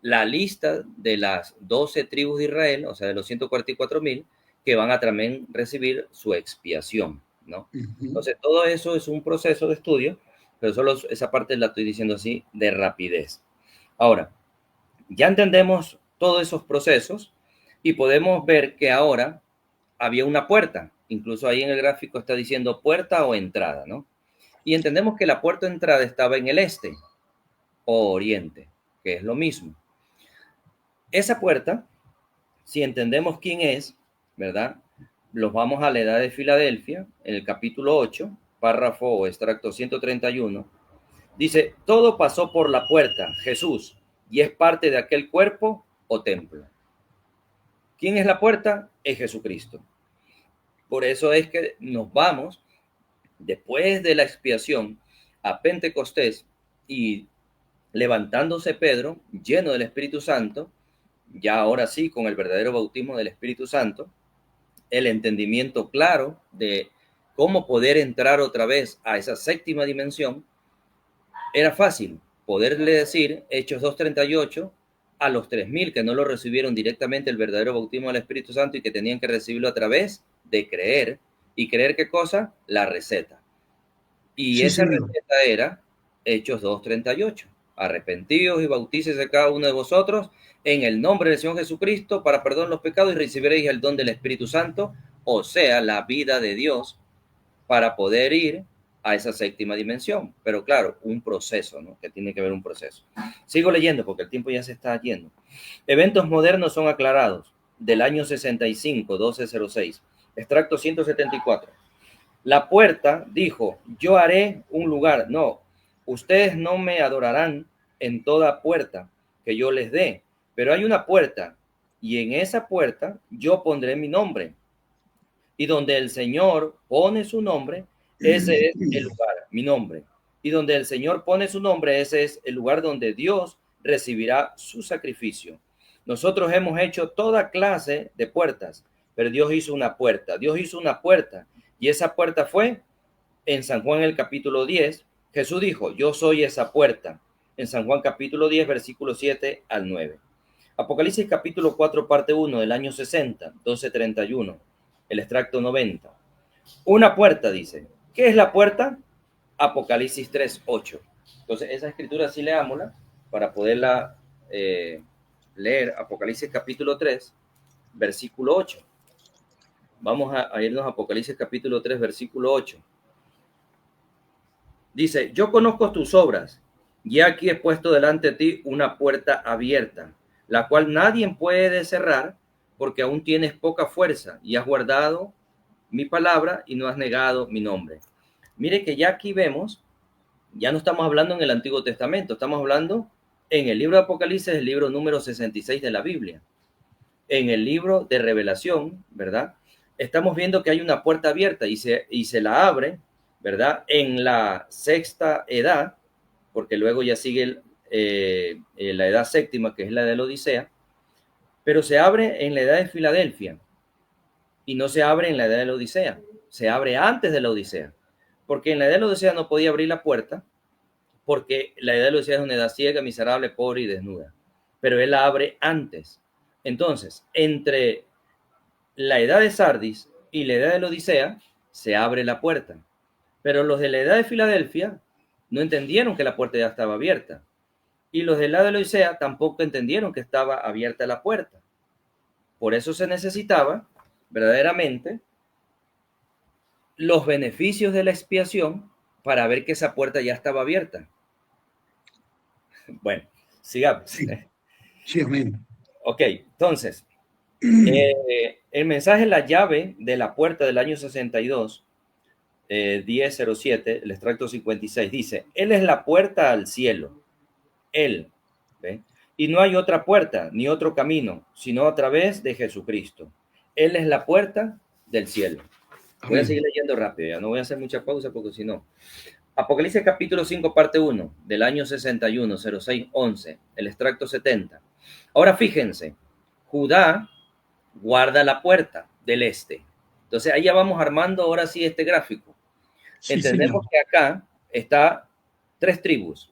la lista de las 12 tribus de Israel, o sea, de los 144,000, que van a también recibir su expiación, ¿no? Entonces, todo eso es un proceso de estudio, pero solo esa parte la estoy diciendo así de rapidez. Ahora, ya entendemos todos esos procesos y podemos ver que ahora había una puerta. Incluso ahí en el gráfico está diciendo puerta o entrada, ¿no? Y entendemos que la puerta de entrada estaba en el este o oriente, que es lo mismo. Esa puerta, si entendemos quién es, ¿verdad? Los vamos a la edad de Filadelfia, en el capítulo 8, párrafo o extracto 131, dice, todo pasó por la puerta, Jesús, y es parte de aquel cuerpo o templo. ¿Quién es la puerta? Es Jesucristo. Por eso es que nos vamos, después de la expiación, a Pentecostés, y levantándose Pedro, lleno del Espíritu Santo, ya ahora sí, con el verdadero bautismo del Espíritu Santo, el entendimiento claro de cómo poder entrar otra vez a esa séptima dimensión, era fácil poderle decir, Hechos 2:38, a los 3,000 que no lo recibieron directamente el verdadero bautismo del Espíritu Santo y que tenían que recibirlo a través de creer. ¿Y creer qué cosa? La receta. Y Sí, esa señor. receta era Hechos 2:38. Arrepentíos y bautícese cada uno de vosotros en el nombre del Señor Jesucristo para perdón los pecados y recibiréis el don del Espíritu Santo, o sea, la vida de Dios, para poder ir a esa séptima dimensión. Pero claro, un proceso, ¿no? Que tiene que haber un proceso. Sigo leyendo porque el tiempo ya se está yendo. Eventos modernos son aclarados. Del año 65, 1206. Extracto 174. La puerta dijo, yo haré un lugar. No, ustedes no me adorarán en toda puerta que yo les dé, pero hay una puerta y en esa puerta yo pondré mi nombre. Y donde el Señor pone su nombre, ese es el lugar, mi nombre. Y donde el Señor pone su nombre, ese es el lugar donde Dios recibirá su sacrificio. Nosotros hemos hecho toda clase de puertas, pero Dios hizo una puerta. Dios hizo una puerta. Y esa puerta fue en San Juan el capítulo 10. Jesús dijo, yo soy esa puerta. En San Juan capítulo 10, versículo 7 al 9. Apocalipsis capítulo 4, parte 1 del año 60, 12:31. El extracto 90. Una puerta, dice. ¿Qué es la puerta? Apocalipsis 3:8. Entonces, esa escritura sí leámosla para poderla leer. Apocalipsis capítulo 3, versículo 8. Vamos a irnos a Apocalipsis capítulo 3, versículo 8. Dice, yo conozco tus obras, y aquí he puesto delante de ti una puerta abierta, la cual nadie puede cerrar, porque aún tienes poca fuerza, y has guardado mi palabra, y no has negado mi nombre. Mire que ya aquí vemos, ya no estamos hablando en el Antiguo Testamento, estamos hablando en el libro de Apocalipsis, el libro número 66 de la Biblia. En el libro de Revelación, ¿verdad? Estamos viendo que hay una puerta abierta y se la abre, ¿verdad? En la sexta edad, porque luego ya sigue la edad séptima, que es la de la Odisea, pero se abre en la edad de Filadelfia y no se abre en la edad de la Odisea, se abre antes de la Odisea, porque en la edad de la Odisea no podía abrir la puerta, porque la edad de la Odisea es una edad ciega, miserable, pobre y desnuda, pero él la abre antes. Entonces, entre la edad de Sardis y la edad de la Odisea, se abre la puerta. Pero los de la edad de Filadelfia no entendieron que la puerta ya estaba abierta. Y los del lado de Laodicea tampoco entendieron que estaba abierta la puerta. Por eso se necesitaba verdaderamente los beneficios de la expiación para ver que esa puerta ya estaba abierta. Bueno, sigamos. Sí, sí, amén. Ok, entonces, el mensaje La llave de la puerta del año 62, 1007, el extracto 56, dice, Él es la puerta al cielo. Él, ¿ve? Y no hay otra puerta ni otro camino, sino a través de Jesucristo. Él es la puerta del cielo. Voy a Amén. seguir leyendo rápido, ya no voy a hacer mucha pausa porque si no. Apocalipsis capítulo 5, parte 1, del año 61, 06, 11, el extracto 70. Ahora fíjense, Judá guarda la puerta del este. Entonces ahí ya vamos armando ahora sí este gráfico. Sí, Entendemos señor. que acá está 3 tribus.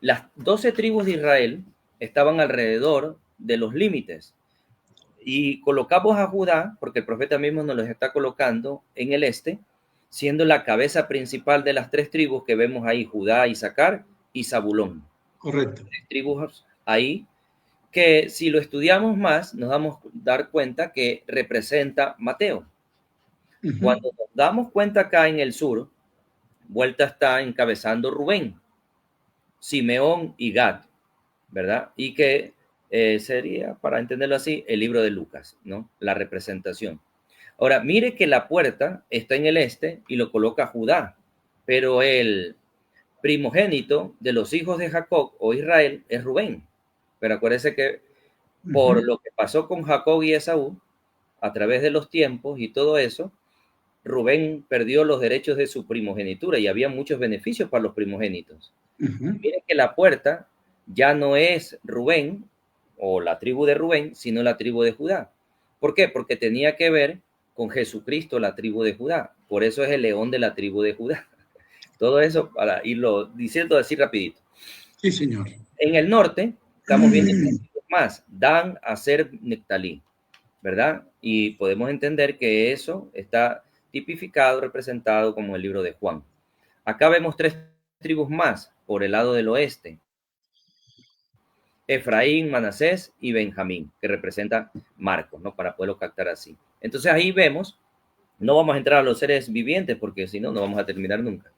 Las 12 tribus de Israel estaban alrededor de los límites. Y colocamos a Judá, porque el profeta mismo nos los está colocando en el este, siendo la cabeza principal de las 3 tribus que vemos ahí, Judá, Isaacar y Zabulón. Correcto. 3 tribus ahí, que si lo estudiamos más, nos vamos a dar cuenta que representa Mateo. Ujú. Cuando nos damos cuenta acá en el sur, vuelta está encabezando Rubén, Simeón y Gad, ¿verdad? Y que sería, para entenderlo así, el libro de Lucas, ¿no? La representación. Ahora, mire que la puerta está en el este y lo coloca Judá, pero el primogénito de los hijos de Jacob o Israel es Rubén. Pero acuérdese que por Ujú. lo que pasó con Jacob y Esaú, a través de los tiempos y todo eso, Rubén perdió los derechos de su primogenitura y había muchos beneficios para los primogénitos. Ujú. Miren que la puerta ya no es Rubén o la tribu de Rubén, sino la tribu de Judá. ¿Por qué? Porque tenía que ver con Jesucristo, la tribu de Judá. Por eso es el león de la tribu de Judá. Todo eso para irlo diciendo así rapidito. Sí, señor. En el norte estamos viendo más, Dan, Aser, Nectalí, ¿verdad? Y podemos entender que eso está tipificado, representado como el libro de Juan. Acá vemos 3 tribus más por el lado del oeste. Efraín, Manasés y Benjamín, que representa Marcos, ¿no? Para poderlo captar así. Entonces ahí vemos, no vamos a entrar a los seres vivientes porque si no, no vamos a terminar nunca.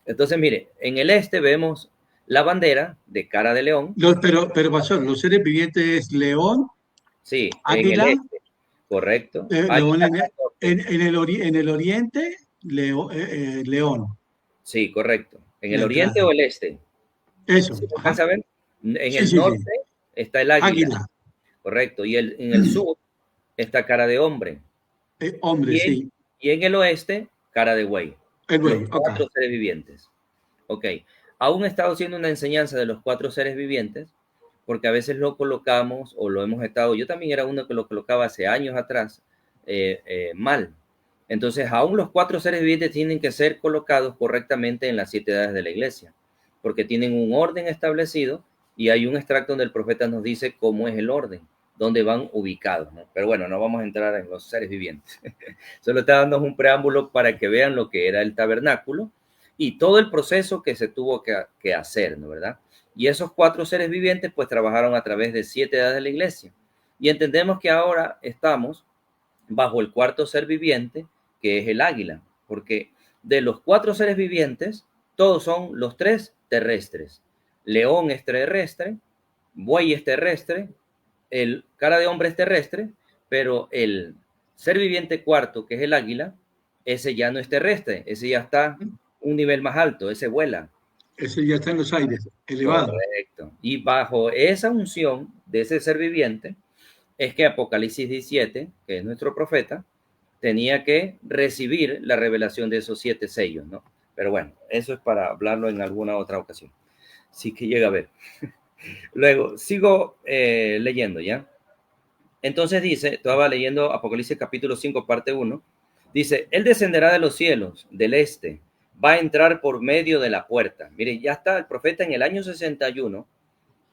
Entonces, mire, en el este vemos la bandera de cara de león. Pero, pastor, los seres vivientes es león, Sí, en el águila, este, correcto. león Águila al norte. en el oriente, león, Sí, correcto. En el la oriente entrada. o el este. Eso, ¿Sí lo ajá. alcanza a ver? En Sí, el sí, sí. norte está el águila, Águila, correcto. Y en el sur está cara de hombre. hombre, Y sí. en el oeste, cara de buey. El Los buey, ok. 4 seres vivientes. Ok. Aún he estado haciendo una enseñanza de los 4 seres vivientes, porque a veces lo colocamos o lo hemos estado. Yo también era uno que lo colocaba hace años atrás mal. Entonces, aún los 4 seres vivientes tienen que ser colocados correctamente en las 7 edades de la iglesia, porque tienen un orden establecido y hay un extracto donde el profeta nos dice cómo es el orden, dónde van ubicados, ¿no? Pero bueno, no vamos a entrar en los seres vivientes. Solo está dando un preámbulo para que vean lo que era el tabernáculo y todo el proceso que se tuvo que hacer, ¿no? ¿Verdad? Y esos 4 seres vivientes pues trabajaron a través de 7 edades de la iglesia. Y entendemos que ahora estamos bajo el 4 ser viviente, que es el águila, porque de los 4 seres vivientes, todos son los 3 terrestres. León es terrestre, buey es terrestre, el cara de hombre es terrestre, pero el ser viviente cuarto, que es el águila, ese ya no es terrestre, ese ya está un nivel más alto, ese vuela. Ese ya está en los aires, elevado. Correcto. Y bajo esa unción de ese ser viviente, es que Apocalipsis 17, que es nuestro profeta, tenía que recibir la revelación de esos 7 sellos, ¿no? Pero bueno, eso es para hablarlo en alguna otra ocasión. Sí que llega a ver. Luego, sigo leyendo, ¿ya? Entonces dice, estaba leyendo Apocalipsis capítulo 5, parte 1, dice, Él descenderá de los cielos, del este, va a entrar por medio de la puerta. Mire, ya está el profeta en el año 61,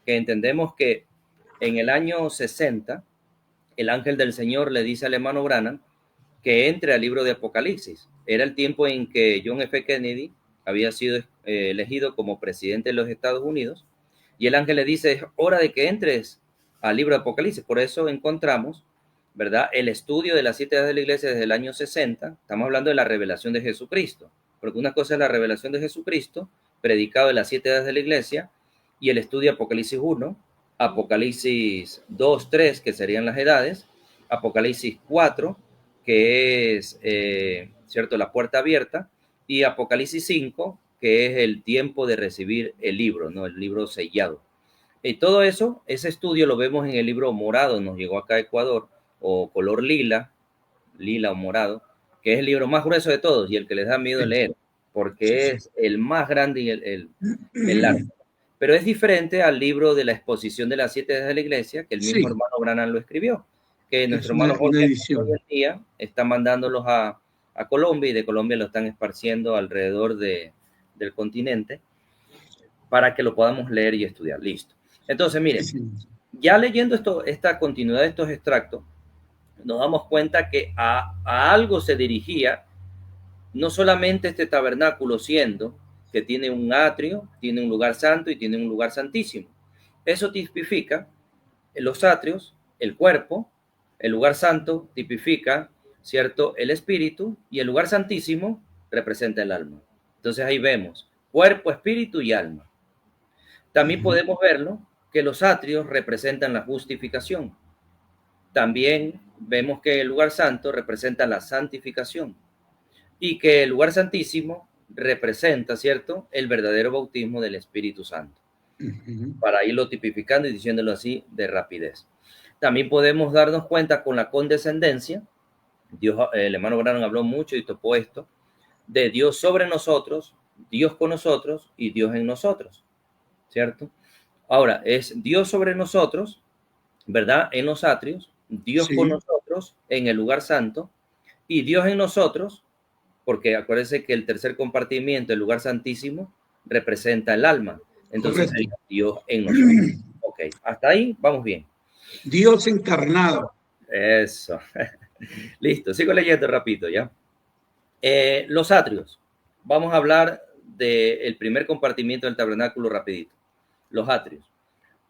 que entendemos que en el año 60, el ángel del Señor le dice al hermano Branham que entre al libro de Apocalipsis. Era el tiempo en que John F. Kennedy había sido elegido como presidente de los Estados Unidos Y el ángel le dice, es hora de que entres al libro de Apocalipsis. Por eso encontramos, ¿verdad?, el estudio de las 7 edades de la iglesia desde el año 60. Estamos hablando de la revelación de Jesucristo. Porque una cosa es la revelación de Jesucristo, predicado de las 7 edades de la iglesia, y el estudio de Apocalipsis 1, Apocalipsis 2, 3, que serían las edades, Apocalipsis 4, que es, ¿cierto?, la puerta abierta, y Apocalipsis 5, que es el tiempo de recibir el libro, ¿no?, el libro sellado. Y todo eso, ese estudio lo vemos en el libro morado, nos llegó acá a Ecuador, o color lila o morado, que es el libro más grueso de todos y el que les da miedo leer, porque es el más grande y el largo. Pero es diferente al libro de la exposición de las 7 edades de la iglesia, que el mismo hermano Branham lo escribió, que nuestro hermano Jorge hoy en día está mandándolos a Colombia, y de Colombia lo están esparciendo alrededor del continente para que lo podamos leer y estudiar. Listo. Entonces, miren, ya leyendo esta continuidad de estos extractos, nos damos cuenta que a algo se dirigía no solamente este tabernáculo, siendo que tiene un atrio, tiene un lugar santo y tiene un lugar santísimo. Eso tipifica los atrios, el cuerpo, el lugar santo tipifica, ¿cierto?, el espíritu, y el lugar santísimo representa el alma. Entonces ahí vemos cuerpo, espíritu y alma. También podemos verlo que los atrios representan la justificación. También vemos que el lugar santo representa la santificación y que el lugar santísimo representa, ¿cierto?, el verdadero bautismo del Espíritu Santo. Para irlo tipificando y diciéndolo así de rapidez. También podemos darnos cuenta con la condescendencia. Dios, el hermano Branham habló mucho y topó esto, de Dios sobre nosotros, Dios con nosotros y Dios en nosotros, ¿cierto? Ahora, es Dios sobre nosotros, ¿verdad?, en los atrios, Dios con nosotros en el lugar santo, y Dios en nosotros, porque acuérdense que el tercer compartimiento, el lugar santísimo, representa el alma. Entonces, Dios en nosotros. Ok, hasta ahí vamos bien. Dios encarnado. Eso. Listo, sigo leyendo rapidito, ¿ya? Los atrios. Vamos a hablar del primer compartimiento del tabernáculo rapidito. Los atrios.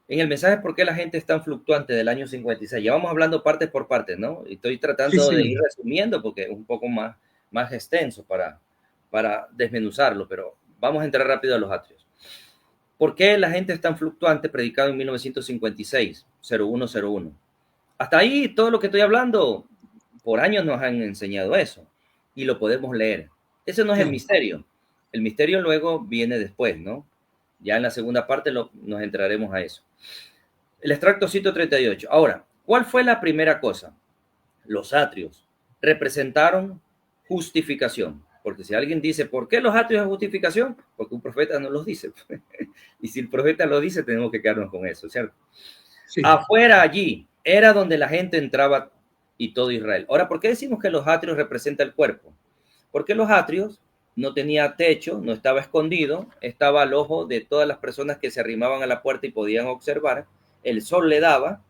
En el mensaje ¿por qué la gente es tan fluctuante del año 56? Ya vamos hablando parte por parte, ¿no? Y estoy tratando de ir resumiendo porque es un poco más extenso para desmenuzarlo, pero vamos a entrar rápido a los atrios. ¿Por qué la gente es tan fluctuante? Predicado en 1956, 0101. Hasta ahí todo lo que estoy hablando, por años nos han enseñado eso y lo podemos leer. Ese no es el misterio. El misterio luego viene después, ¿no? Ya en la segunda parte nos entraremos a eso. El extracto 138. Ahora, ¿cuál fue la primera cosa? Los atrios representaron justificación. Porque si alguien dice, ¿por qué los atrios es justificación? Porque un profeta no los dice. Y si el profeta lo dice, tenemos que quedarnos con eso, ¿cierto? Sí. Afuera allí era donde la gente entraba y todo Israel. Ahora, ¿por qué decimos que los atrios representan el cuerpo? Porque los atrios no tenía techo, no estaba escondido, estaba al ojo de todas las personas que se arrimaban a la puerta y podían observar. El sol le daba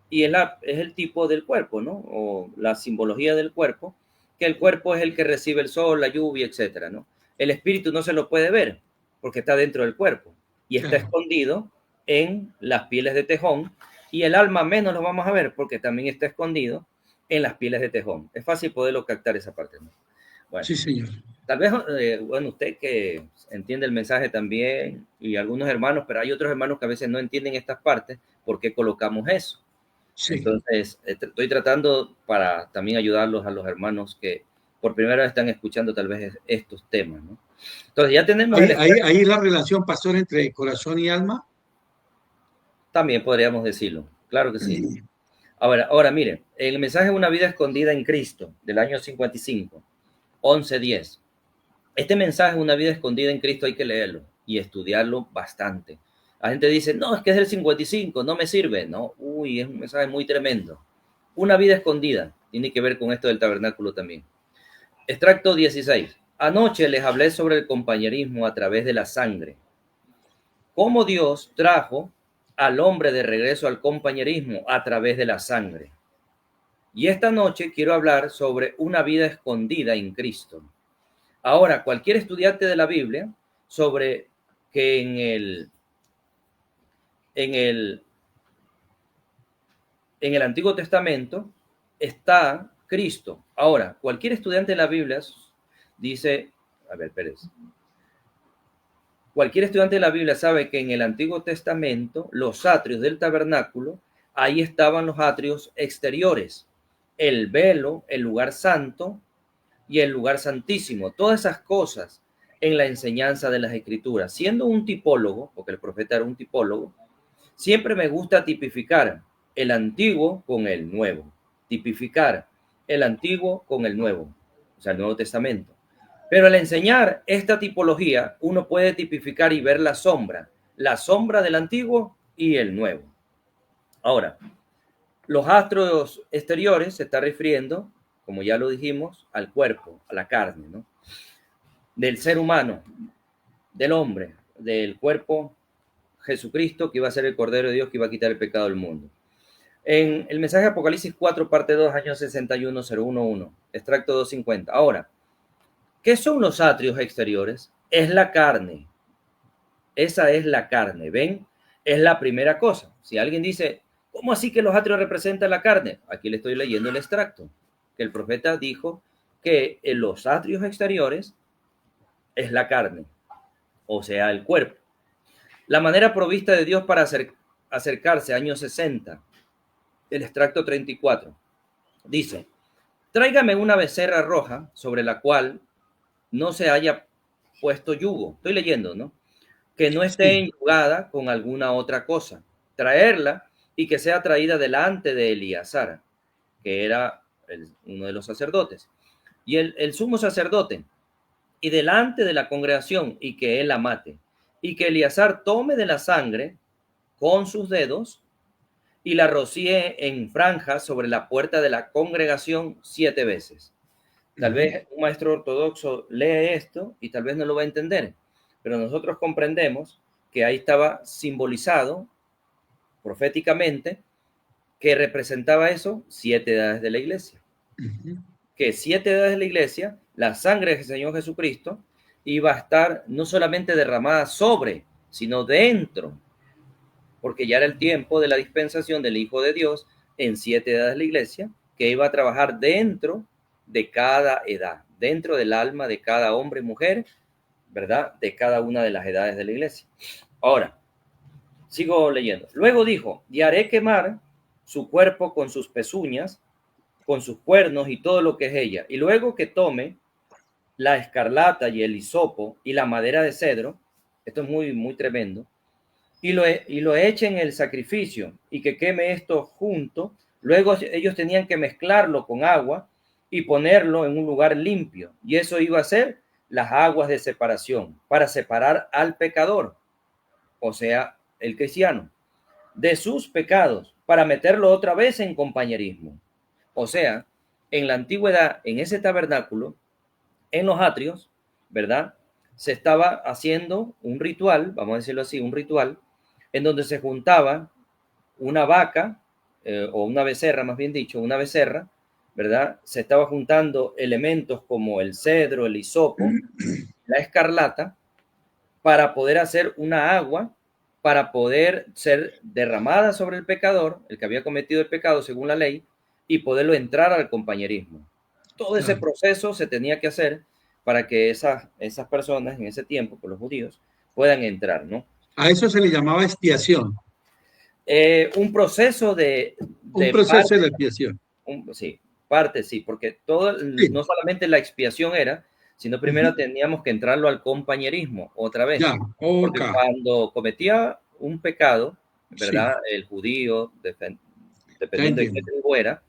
y es el tipo del cuerpo, ¿no? O la simbología del cuerpo, que el cuerpo es el que recibe el sol, la lluvia, etcétera, ¿no? El espíritu no se lo puede ver porque está dentro del cuerpo y está escondido en las pieles de tejón, y el alma menos lo vamos a ver porque también está escondido en las pieles de tejón. Es fácil poderlo captar esa parte, ¿no? Bueno, sí, señor. Tal vez, bueno, usted que entiende el mensaje también, y algunos hermanos, pero hay otros hermanos que a veces no entienden estas partes, ¿por qué colocamos eso? Sí. Entonces, estoy tratando para también ayudarlos a los hermanos que por primera vez están escuchando tal vez estos temas, ¿no? Entonces, ya tenemos... ¿Ahí la relación, pastor, entre corazón y alma? También podríamos decirlo, claro que sí. Ahora miren, el mensaje Una vida escondida en Cristo, del año 55, 11:10. Este mensaje, Una vida escondida en Cristo, hay que leerlo y estudiarlo bastante. La gente dice, no, es que es del 55, no me sirve. No, es un mensaje muy tremendo. Una vida escondida, tiene que ver con esto del tabernáculo también. Extracto 16. Anoche les hablé sobre el compañerismo a través de la sangre. Cómo Dios trajo al hombre de regreso al compañerismo a través de la sangre. Y esta noche quiero hablar sobre una vida escondida en Cristo. Ahora, cualquier estudiante de la Biblia, sobre que en el Antiguo Testamento está Cristo. Ahora, cualquier estudiante de la Biblia dice, a ver, Pérez, cualquier estudiante de la Biblia sabe que en el Antiguo Testamento, los atrios del tabernáculo, ahí estaban los atrios exteriores, el velo, el lugar santo y el lugar santísimo, todas esas cosas en la enseñanza de las Escrituras. Siendo un tipólogo, porque el profeta era un tipólogo, siempre me gusta tipificar el antiguo con el nuevo, tipificar el antiguo con el nuevo, o sea, el Nuevo Testamento. Pero al enseñar esta tipología, uno puede tipificar y ver la sombra del antiguo y el nuevo. Ahora, los astros exteriores se está refiriendo, como ya lo dijimos, al cuerpo, a la carne, ¿no? Del ser humano, del hombre, del cuerpo Jesucristo, que iba a ser el Cordero de Dios, que iba a quitar el pecado del mundo. En el mensaje de Apocalipsis 4, parte 2, año 61011, extracto 250. Ahora, ¿qué son los atrios exteriores? Es la carne. Esa es la carne. ¿Ven? Es la primera cosa. Si alguien dice, ¿cómo así que los atrios representan la carne? Aquí le estoy leyendo el extracto. Que el profeta dijo que en los atrios exteriores es la carne, o sea, el cuerpo. La manera provista de Dios para acercarse, año 60, el extracto 34, dice, tráigame una becerra roja sobre la cual no se haya puesto yugo. Estoy leyendo, ¿no? Que no esté enyugada con alguna otra cosa. Traerla y que sea traída delante de Eleazar, que era uno de los sacerdotes. Y el sumo sacerdote, y delante de la congregación, y que él la mate. Y que Eleazar tome de la sangre con sus dedos y la rocíe en franjas sobre la puerta de la congregación 7 veces. Tal vez un maestro ortodoxo lee esto y tal vez no lo va a entender, pero nosotros comprendemos que ahí estaba simbolizado proféticamente que representaba eso 7 edades de la iglesia. Que 7 edades de la iglesia, la sangre del Señor Jesucristo iba a estar no solamente derramada sobre, sino dentro, porque ya era el tiempo de la dispensación del Hijo de Dios en 7 edades de la iglesia, que iba a trabajar dentro de cada edad, dentro del alma de cada hombre y mujer, ¿verdad? De cada una de las edades de la iglesia. Ahora, sigo leyendo. Luego dijo, y haré quemar su cuerpo con sus pezuñas, con sus cuernos y todo lo que es ella. Y luego que tome la escarlata y el hisopo y la madera de cedro, esto es muy, muy tremendo, y lo eche en el sacrificio y que queme esto junto. Luego ellos tenían que mezclarlo con agua y ponerlo en un lugar limpio. Y eso iba a ser las aguas de separación para separar al pecador, o sea, el cristiano, de sus pecados, para meterlo otra vez en compañerismo. O sea, en la antigüedad, en ese tabernáculo, en los atrios, ¿verdad? Se estaba haciendo un ritual, vamos a decirlo así, un ritual, en donde se juntaba una vaca, o una becerra, más bien dicho, una becerra, ¿verdad? Se estaba juntando elementos como el cedro, el hisopo, la escarlata, para poder hacer una agua, para poder ser derramada sobre el pecador, el que había cometido el pecado según la ley, y poderlo entrar al compañerismo. Todo ese proceso se tenía que hacer para que esas personas en ese tiempo, por los judíos, puedan entrar, ¿no? A eso se le llamaba expiación. Un proceso de un proceso de expiación. Sí, parte, sí, porque todo, sí, no solamente la expiación era, sino primero teníamos que entrarlo al compañerismo otra vez. Ya, porque cuando cometía un pecado, ¿verdad? Sí. El judío, dependiendo de qué tribu era,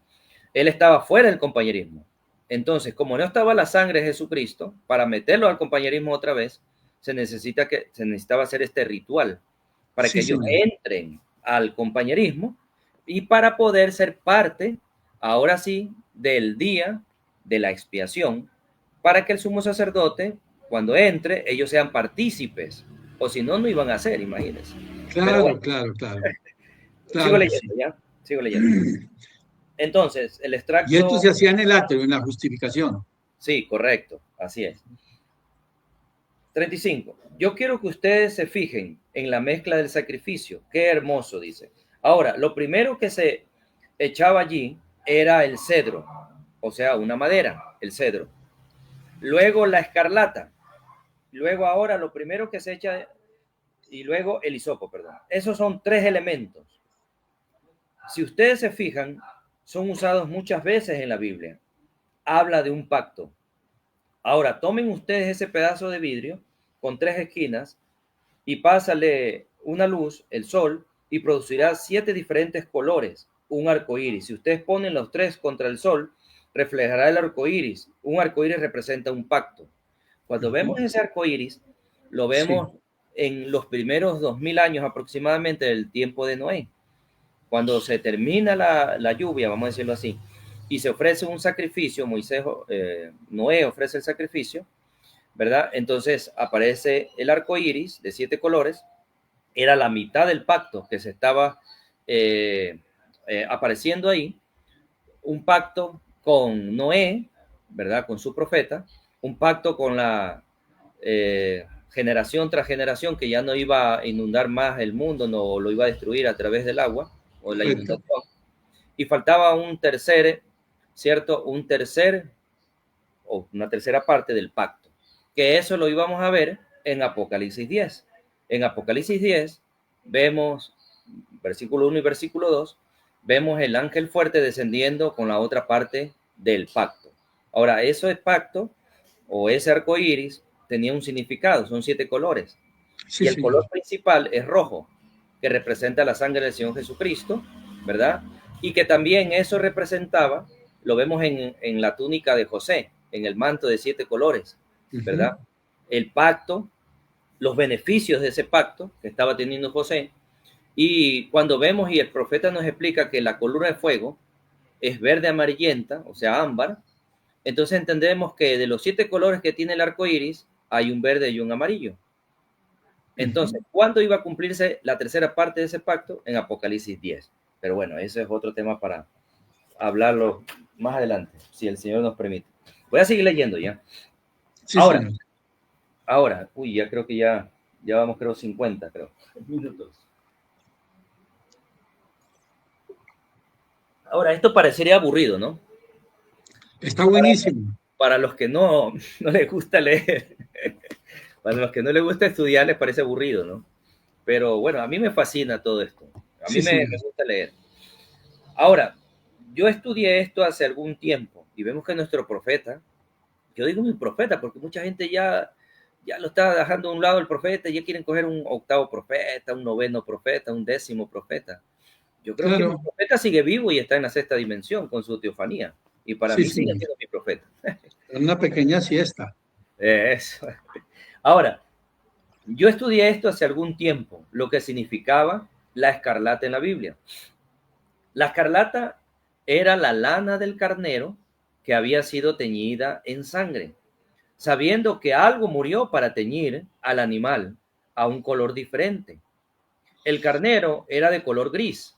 él estaba fuera del compañerismo. Entonces, como no estaba la sangre de Jesucristo, para meterlo al compañerismo otra vez, se necesitaba hacer este ritual para que ellos entren al compañerismo y para poder ser parte, ahora sí, del día de la expiación, para que el sumo sacerdote, cuando entre, ellos sean partícipes, o si no, no iban a ser, imagínense. Claro, bueno, claro. Sigo leyendo, ¿ya? Sigo leyendo. Entonces, el extracto... Y esto se hacía en el atrio, en la justificación. Sí, correcto, así es. 35. Yo quiero que ustedes se fijen en la mezcla del sacrificio. Qué hermoso, dice. Ahora, lo primero que se echaba allí era el cedro, o sea, una madera, el cedro. Luego la escarlata. Luego ahora lo primero que se echa, y luego el hisopo, perdón. Esos son 3 elementos. Si ustedes se fijan, son usados muchas veces en la Biblia. Habla de un pacto. Ahora, tomen ustedes ese pedazo de vidrio con 3 esquinas y pásale una luz, el sol, y producirá 7 diferentes colores, un arco iris. Si ustedes ponen los 3 contra el sol, reflejará el arco iris. Un arco iris representa un pacto. Cuando vemos ese arco iris, lo vemos en los primeros 2000 años aproximadamente del tiempo de Noé. Cuando se termina la lluvia, vamos a decirlo así, y se ofrece un sacrificio, Noé ofrece el sacrificio, ¿verdad? Entonces aparece el arco iris de 7 colores, era la mitad del pacto que se estaba apareciendo ahí, un pacto con Noé, ¿verdad? Con su profeta, un pacto con la generación tras generación que ya no iba a inundar más el mundo, no lo iba a destruir a través del agua o la inundación. Y faltaba un tercer, ¿cierto? Un tercer o una tercera parte del pacto, que eso lo íbamos a ver en Apocalipsis 10. En Apocalipsis 10 vemos, versículo 1 y versículo 2, vemos el ángel fuerte descendiendo con la otra parte del pacto. Ahora, eso es pacto o ese arco iris tenía un significado, son 7 colores. Sí, y el color principal es rojo, que representa la sangre del Señor Jesucristo, ¿verdad? Y que también eso representaba, lo vemos en la túnica de José, en el manto de 7 colores, ¿verdad? El pacto, los beneficios de ese pacto que estaba teniendo José. Y cuando vemos y el profeta nos explica que la columna de fuego es verde amarillenta, o sea, ámbar, entonces entendemos que de los 7 colores que tiene el arco iris, hay un verde y un amarillo. Entonces, ¿cuándo iba a cumplirse la tercera parte de ese pacto? En Apocalipsis 10. Pero bueno, ese es otro tema para hablarlo más adelante, si el Señor nos permite. Voy a seguir leyendo ya. Sí, ahora, uy, ya creo que ya vamos, creo, 50, creo. Minutos. Ahora, esto parecería aburrido, ¿no? Está buenísimo. Para los que no les gusta leer, para los que no les gusta estudiar, les parece aburrido, ¿no? Pero bueno, a mí me fascina todo esto. A mí me gusta leer. Ahora, yo estudié esto hace algún tiempo y vemos que nuestro profeta, yo digo mi profeta porque mucha gente ya lo está dejando a un lado el profeta y ya quieren coger un 8º profeta, un 9º profeta, un 10º profeta. Yo creo que mi profeta sigue vivo y está en la 6ª dimensión con su teofanía. Y para mí sigue siendo mi profeta. Una pequeña siesta. Eso. Ahora, yo estudié esto hace algún tiempo, lo que significaba la escarlata en la Biblia. La escarlata era la lana del carnero que había sido teñida en sangre, sabiendo que algo murió para teñir al animal a un color diferente. El carnero era de color gris,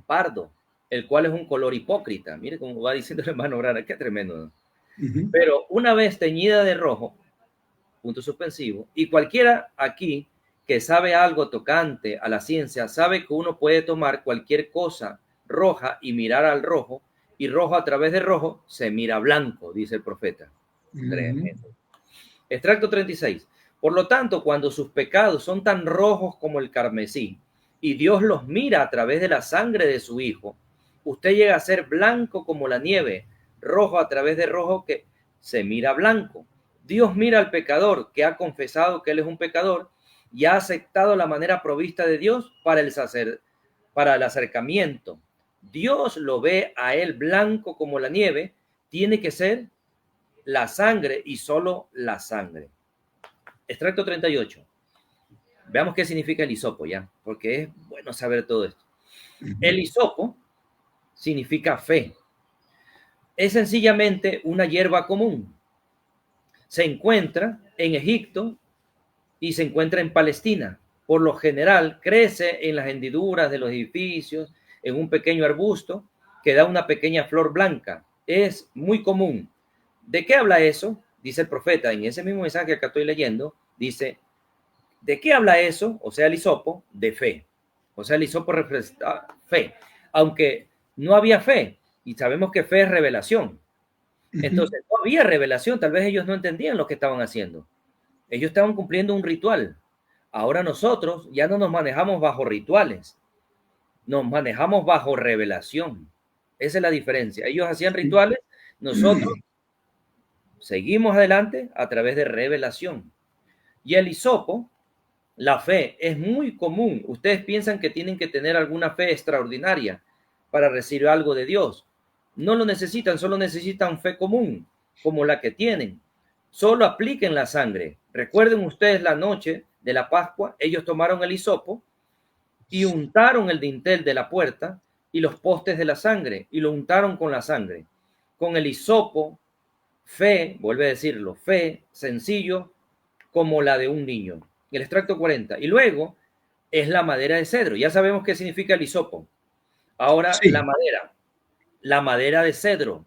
pardo, el cual es un color hipócrita. Mire cómo va diciendo el hermano Grana, qué tremendo, ¿no? Pero una vez teñida de rojo, punto suspensivo, y cualquiera aquí que sabe algo tocante a la ciencia, sabe que uno puede tomar cualquier cosa roja y mirar al rojo, y rojo a través de rojo se mira blanco, dice el profeta. Tremendo. Extracto 36. Por lo tanto, cuando sus pecados son tan rojos como el carmesí, y Dios los mira a través de la sangre de su Hijo, usted llega a ser blanco como la nieve, rojo a través de rojo que se mira blanco. Dios mira al pecador que ha confesado que él es un pecador y ha aceptado la manera provista de Dios para el acercamiento. Dios lo ve a él blanco como la nieve, tiene que ser la sangre y solo la sangre. Extracto 38. Veamos qué significa el hisopo ya, porque es bueno saber todo esto. El hisopo significa fe. Es sencillamente una hierba común. Se encuentra en Egipto y se encuentra en Palestina. Por lo general, crece en las hendiduras de los edificios, en un pequeño arbusto que da una pequeña flor blanca. Es muy común. ¿De qué habla eso? Dice el profeta en ese mismo mensaje que acá estoy leyendo, Dice, ¿de qué habla eso? O sea, el hisopo, de fe. O sea, el hisopo representa fe. Aunque no había fe, y sabemos que fe es revelación. Entonces, no había revelación, tal vez ellos no entendían lo que estaban haciendo. Ellos estaban cumpliendo un ritual. Ahora nosotros ya no nos manejamos bajo rituales, nos manejamos bajo revelación. Esa es la diferencia. Ellos hacían rituales, nosotros seguimos adelante a través de revelación. Y el hisopo, la fe, es muy común. Ustedes piensan que tienen que tener alguna fe extraordinaria para recibir algo de Dios. No lo necesitan, solo necesitan fe común, como la que tienen. Solo apliquen la sangre. Recuerden ustedes la noche de la Pascua, ellos tomaron el hisopo y untaron el dintel de la puerta y los postes de la sangre, y lo untaron con la sangre. Con el hisopo, fe, vuelve a decirlo, fe, sencillo, como la de un niño. El extracto 40. Y luego es la madera de cedro. Ya sabemos qué significa el hisopo. Ahora, Sí. la madera de cedro.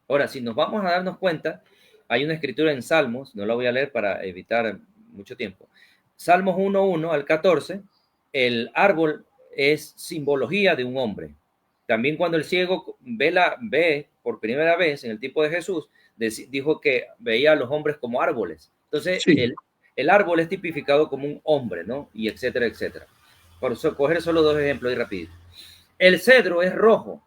Ahora, si nos vamos a darnos cuenta, hay una escritura en Salmos, no la voy a leer para evitar mucho tiempo. Salmos 1:1 al 14, el árbol es simbología de un hombre. También cuando el ciego ve por primera vez en el tiempo de Jesús, dijo que veía a los hombres como árboles. Entonces, Sí. el árbol es tipificado como un hombre, ¿no? Y etcétera, etcétera. Por eso, coger solo dos ejemplos y rapidito. El cedro es rojo.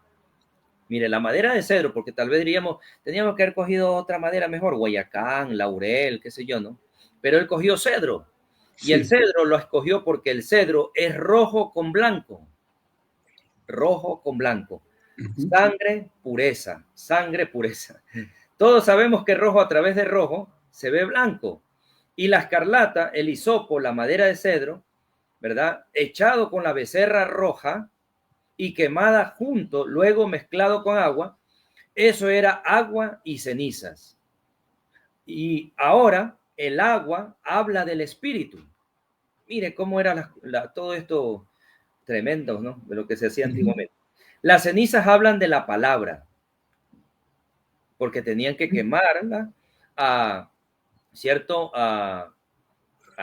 Mire, la madera de cedro, porque tal vez diríamos, teníamos que haber cogido otra madera mejor, guayacán, laurel, qué sé yo, ¿no? Pero él cogió cedro. Y el cedro lo escogió porque el cedro es rojo con blanco. Rojo con blanco. Sangre, pureza. Sangre, pureza. Todos sabemos que rojo a través de rojo se ve blanco. Y la escarlata, el hisopo, la madera de cedro, ¿verdad? Echado con la becerra roja y quemada junto, luego mezclado con agua, eso era agua y cenizas. Y ahora el agua habla del espíritu. Mire cómo era todo esto tremendo, ¿no? De lo que se hacía antiguamente. Las cenizas hablan de la palabra, porque tenían que quemarla a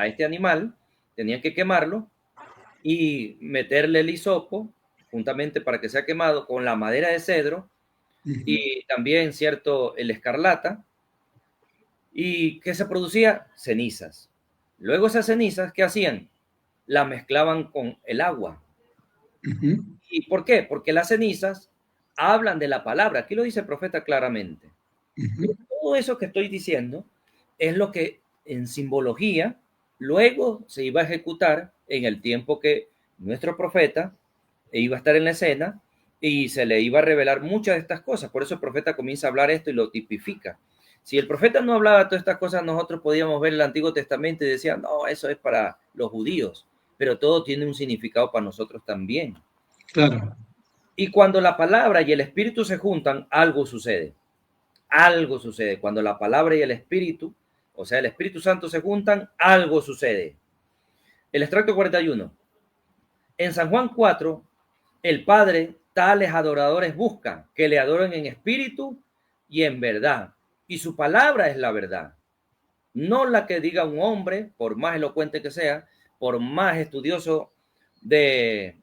este animal, tenían que quemarlo y meterle el hisopo juntamente para que sea quemado con la madera de cedro y también, el escarlata. ¿Y qué se producía? Cenizas. Luego esas cenizas, ¿qué hacían? Las mezclaban con el agua. ¿Y por qué? Porque las cenizas hablan de la palabra. Aquí lo dice el profeta claramente. Todo eso que estoy diciendo es lo que en simbología luego se iba a ejecutar en el tiempo que nuestro profeta iba a estar en la escena y se le iba a revelar muchas de estas cosas. Por eso el profeta comienza a hablar esto y lo tipifica. Si el profeta no hablaba de todas estas cosas, nosotros podíamos ver el Antiguo Testamento y decir, no, eso es para los judíos, pero todo tiene un significado para nosotros también. Claro. Y cuando la palabra y el espíritu se juntan, algo sucede. Algo sucede. Cuando la palabra y el espíritu, o sea, el Espíritu Santo se juntan, algo sucede. El extracto 41. En San Juan 4, el Padre tales adoradores busca, que le adoren en espíritu y en verdad. Y su palabra es la verdad. No la que diga un hombre, por más elocuente que sea, por más estudioso de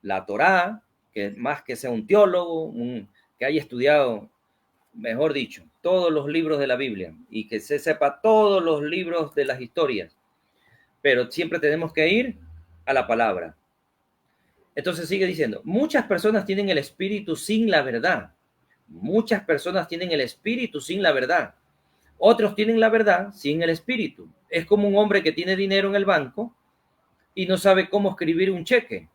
la Torá, que más que sea un teólogo, que haya estudiado, mejor dicho, todos los libros de la Biblia y que se sepa todos los libros de las historias. Pero siempre tenemos que ir a la palabra. Entonces sigue diciendo, muchas personas tienen el espíritu sin la verdad. Muchas personas tienen el espíritu sin la verdad. Otros tienen la verdad sin el espíritu. Es como un hombre que tiene dinero en el banco y no sabe cómo escribir un cheque.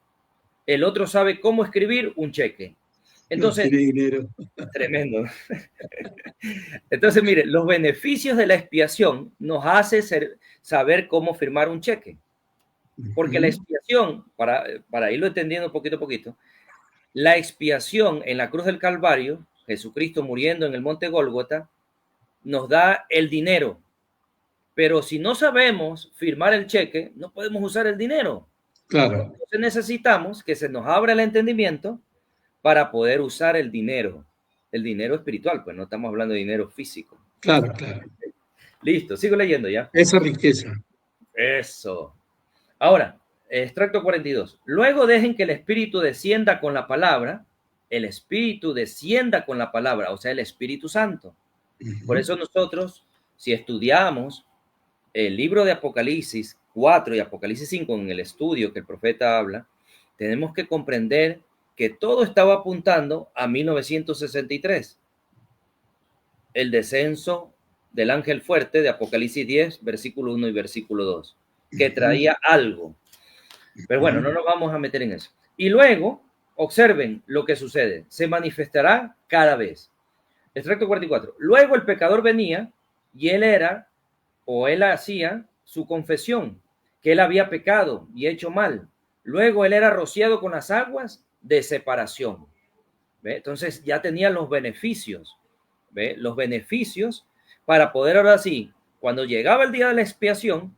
El otro sabe cómo escribir un cheque. Entonces, no tiene dinero. Tremendo. Entonces, mire, los beneficios de la expiación nos hace saber cómo firmar un cheque. Porque la expiación, para irlo entendiendo poquito a poquito, la expiación en la cruz del Calvario, Jesucristo muriendo en el monte Gólgota, nos da el dinero. Pero si no sabemos firmar el cheque, no podemos usar el dinero. Claro. Entonces necesitamos que se nos abra el entendimiento para poder usar el dinero espiritual, pues no estamos hablando de dinero físico. Claro, claro. Listo, sigo leyendo ya. Esa riqueza. Eso. Ahora, extracto 42. Luego dejen que el Espíritu descienda con la palabra. El Espíritu descienda con la palabra, o sea, el Espíritu Santo. Por eso nosotros, si estudiamos el libro de Apocalipsis 4 y Apocalipsis 5 en el estudio que el profeta habla, tenemos que comprender que todo estaba apuntando a 1963. El descenso del ángel fuerte de Apocalipsis 10, versículo 1 y versículo 2, que traía algo. Pero bueno, no nos vamos a meter en eso. Y luego, observen lo que sucede. Se manifestará cada vez. Extracto 44. Luego el pecador venía y él hacía su confesión, que él había pecado y hecho mal. Luego él era rociado con las aguas de separación. ¿Ve? Entonces ya tenía los beneficios. ¿Ve? Los beneficios para poder ahora sí, cuando llegaba el día de la expiación,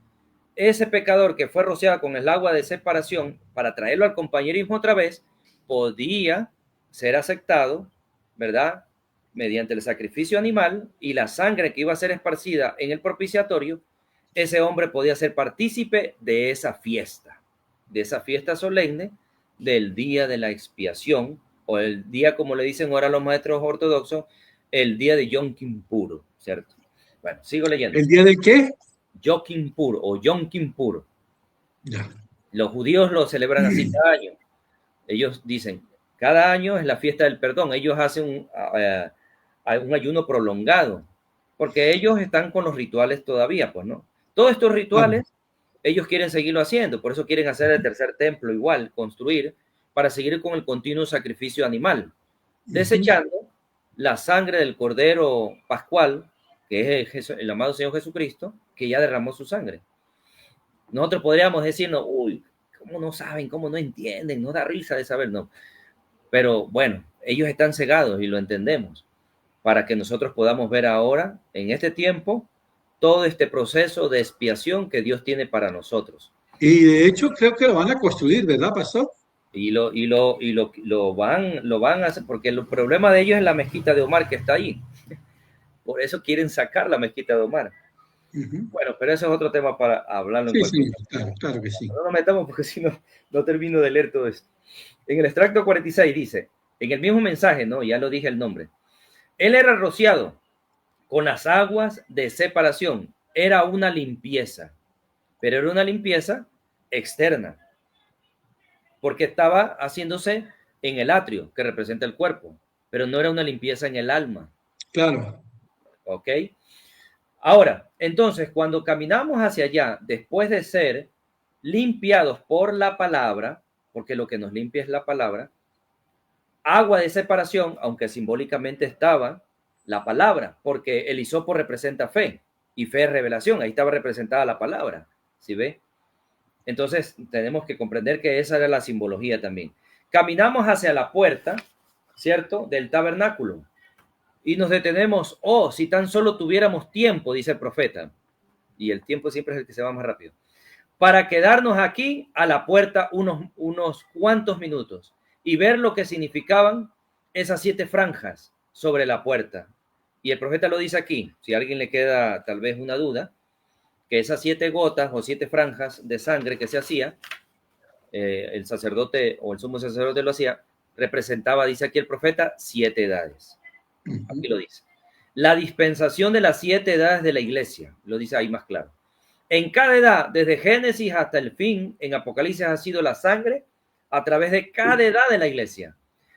ese pecador que fue rociado con el agua de separación para traerlo al compañerismo otra vez, podía ser aceptado, ¿verdad? Mediante el sacrificio animal y la sangre que iba a ser esparcida en el propiciatorio, ese hombre podía ser partícipe de esa fiesta solemne del día de la expiación, o el día, como le dicen ahora los maestros ortodoxos, el día de Yom Kippur, ¿cierto? Bueno, sigo leyendo. ¿El día del qué? Yom Kippur o Yom Kippur. Ya. Los judíos lo celebran así cada año. Ellos dicen, cada año es la fiesta del perdón. Ellos hacen un ayuno prolongado, porque ellos están con los rituales todavía, pues, ¿no? Todos estos rituales, ellos quieren seguirlo haciendo, por eso quieren hacer el tercer templo igual, construir, para seguir con el continuo sacrificio animal, desechando la sangre del Cordero Pascual, que es el amado Señor Jesucristo, que ya derramó su sangre. Nosotros podríamos decirnos, uy, ¿cómo no saben? ¿Cómo no entienden? No da risa de saber, no. Pero bueno, ellos están cegados y lo entendemos, para que nosotros podamos ver ahora, en este tiempo, todo este proceso de expiación que Dios tiene para nosotros. Y de hecho creo que lo van a construir, ¿verdad, pastor? Y lo van a hacer, porque el problema de ellos es la mezquita de Omar que está ahí. Por eso quieren sacar la mezquita de Omar. Bueno, pero eso es otro tema para hablarlo. Sí, sí, claro que sí. No nos metamos porque si no, no termino de leer todo esto. En el extracto 46 dice, en el mismo mensaje, no, ya lo dije el nombre. Él era rociado con las aguas de separación. Era una limpieza, pero era una limpieza externa, porque estaba haciéndose en el atrio, que representa el cuerpo, pero no era una limpieza en el alma. Claro. ¿Ok? Ahora, entonces, cuando caminamos hacia allá, después de ser limpiados por la palabra, porque lo que nos limpia es la palabra, agua de separación, aunque simbólicamente estaba la palabra, porque el hisopo representa fe y fe es revelación, ahí estaba representada la palabra, ¿sí ve? Entonces tenemos que comprender que esa era la simbología también. Caminamos hacia la puerta, ¿cierto? Del tabernáculo y nos detenemos, oh, si tan solo tuviéramos tiempo, dice el profeta, y el tiempo siempre es el que se va más rápido, para quedarnos aquí a la puerta unos cuantos minutos y ver lo que significaban esas 7 franjas sobre la puerta. Y el profeta lo dice aquí, si a alguien le queda tal vez una duda, que esas 7 gotas o 7 franjas de sangre que se hacía, el sacerdote o el sumo sacerdote lo hacía, representaba, dice aquí el profeta, 7 edades. Aquí lo dice. La dispensación de las 7 edades de la iglesia, lo dice ahí más claro. En cada edad, desde Génesis hasta el fin, en Apocalipsis ha sido la sangre a través de cada edad de la iglesia.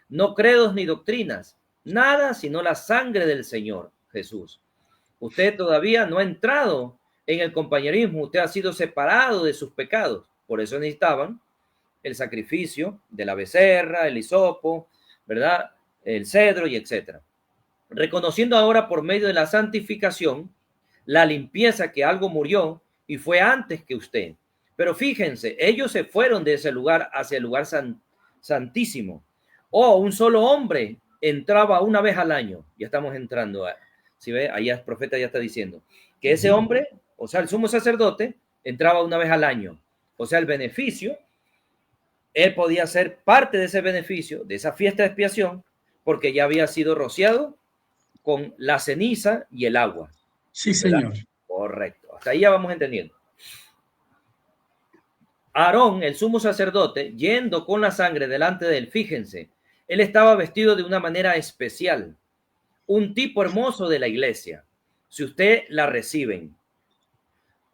No credos ni doctrinas, nada sino la sangre del Señor Jesús. Usted todavía no ha entrado en el compañerismo, usted ha sido separado de sus pecados. Por eso necesitaban el sacrificio de la becerra, el hisopo, ¿verdad? El cedro y etcétera. Reconociendo ahora por medio de la santificación la limpieza que algo murió y fue antes que usted. Pero fíjense, ellos se fueron de ese lugar hacia el lugar santísimo. Oh, un solo hombre entraba una vez al año. Ya estamos entrando. Si ve, ahí el profeta ya está diciendo que ese hombre, o sea, el sumo sacerdote, entraba una vez al año. O sea, el beneficio, él podía ser parte de ese beneficio, de esa fiesta de expiación, porque ya había sido rociado con la ceniza y el agua. Sí, señor. ¿Verdad? Correcto. Hasta ahí ya vamos entendiendo. Aarón, el sumo sacerdote, yendo con la sangre delante de él, fíjense, él estaba vestido de una manera especial, un tipo hermoso de la iglesia. Si usted la reciben.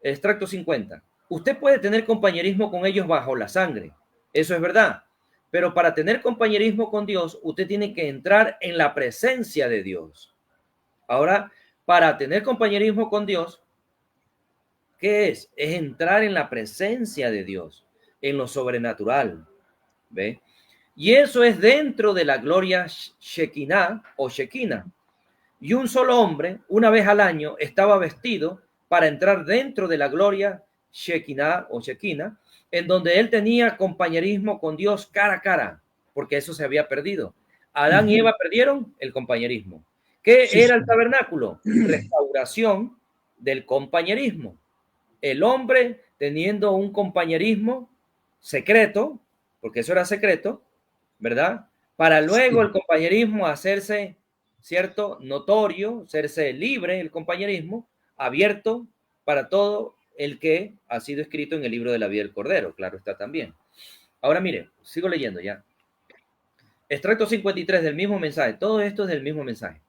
Extracto 50. Usted puede tener compañerismo con ellos bajo la sangre. Eso es verdad. Pero para tener compañerismo con Dios, usted tiene que entrar en la presencia de Dios. Ahora, para tener compañerismo con Dios, ¿qué es? Es entrar en la presencia de Dios, en lo sobrenatural. ¿Ve? Y eso es dentro de la gloria Shekinah o Shekinah. Y un solo hombre, una vez al año, estaba vestido para entrar dentro de la gloria Shekinah o Shekinah, en donde él tenía compañerismo con Dios cara a cara, porque eso se había perdido. Adán y Eva perdieron el compañerismo. ¿Qué Sí, era sí. el tabernáculo? Restauración del compañerismo. El hombre teniendo un compañerismo secreto, porque eso era secreto, ¿verdad? Para luego Sí. el compañerismo hacerse, ¿cierto? Notorio, hacerse libre el compañerismo, abierto para todo el que ha sido escrito en el libro de la vida del Cordero, claro está también. Ahora mire, sigo leyendo ya. Extracto 53 del mismo mensaje, todo esto es del mismo mensaje.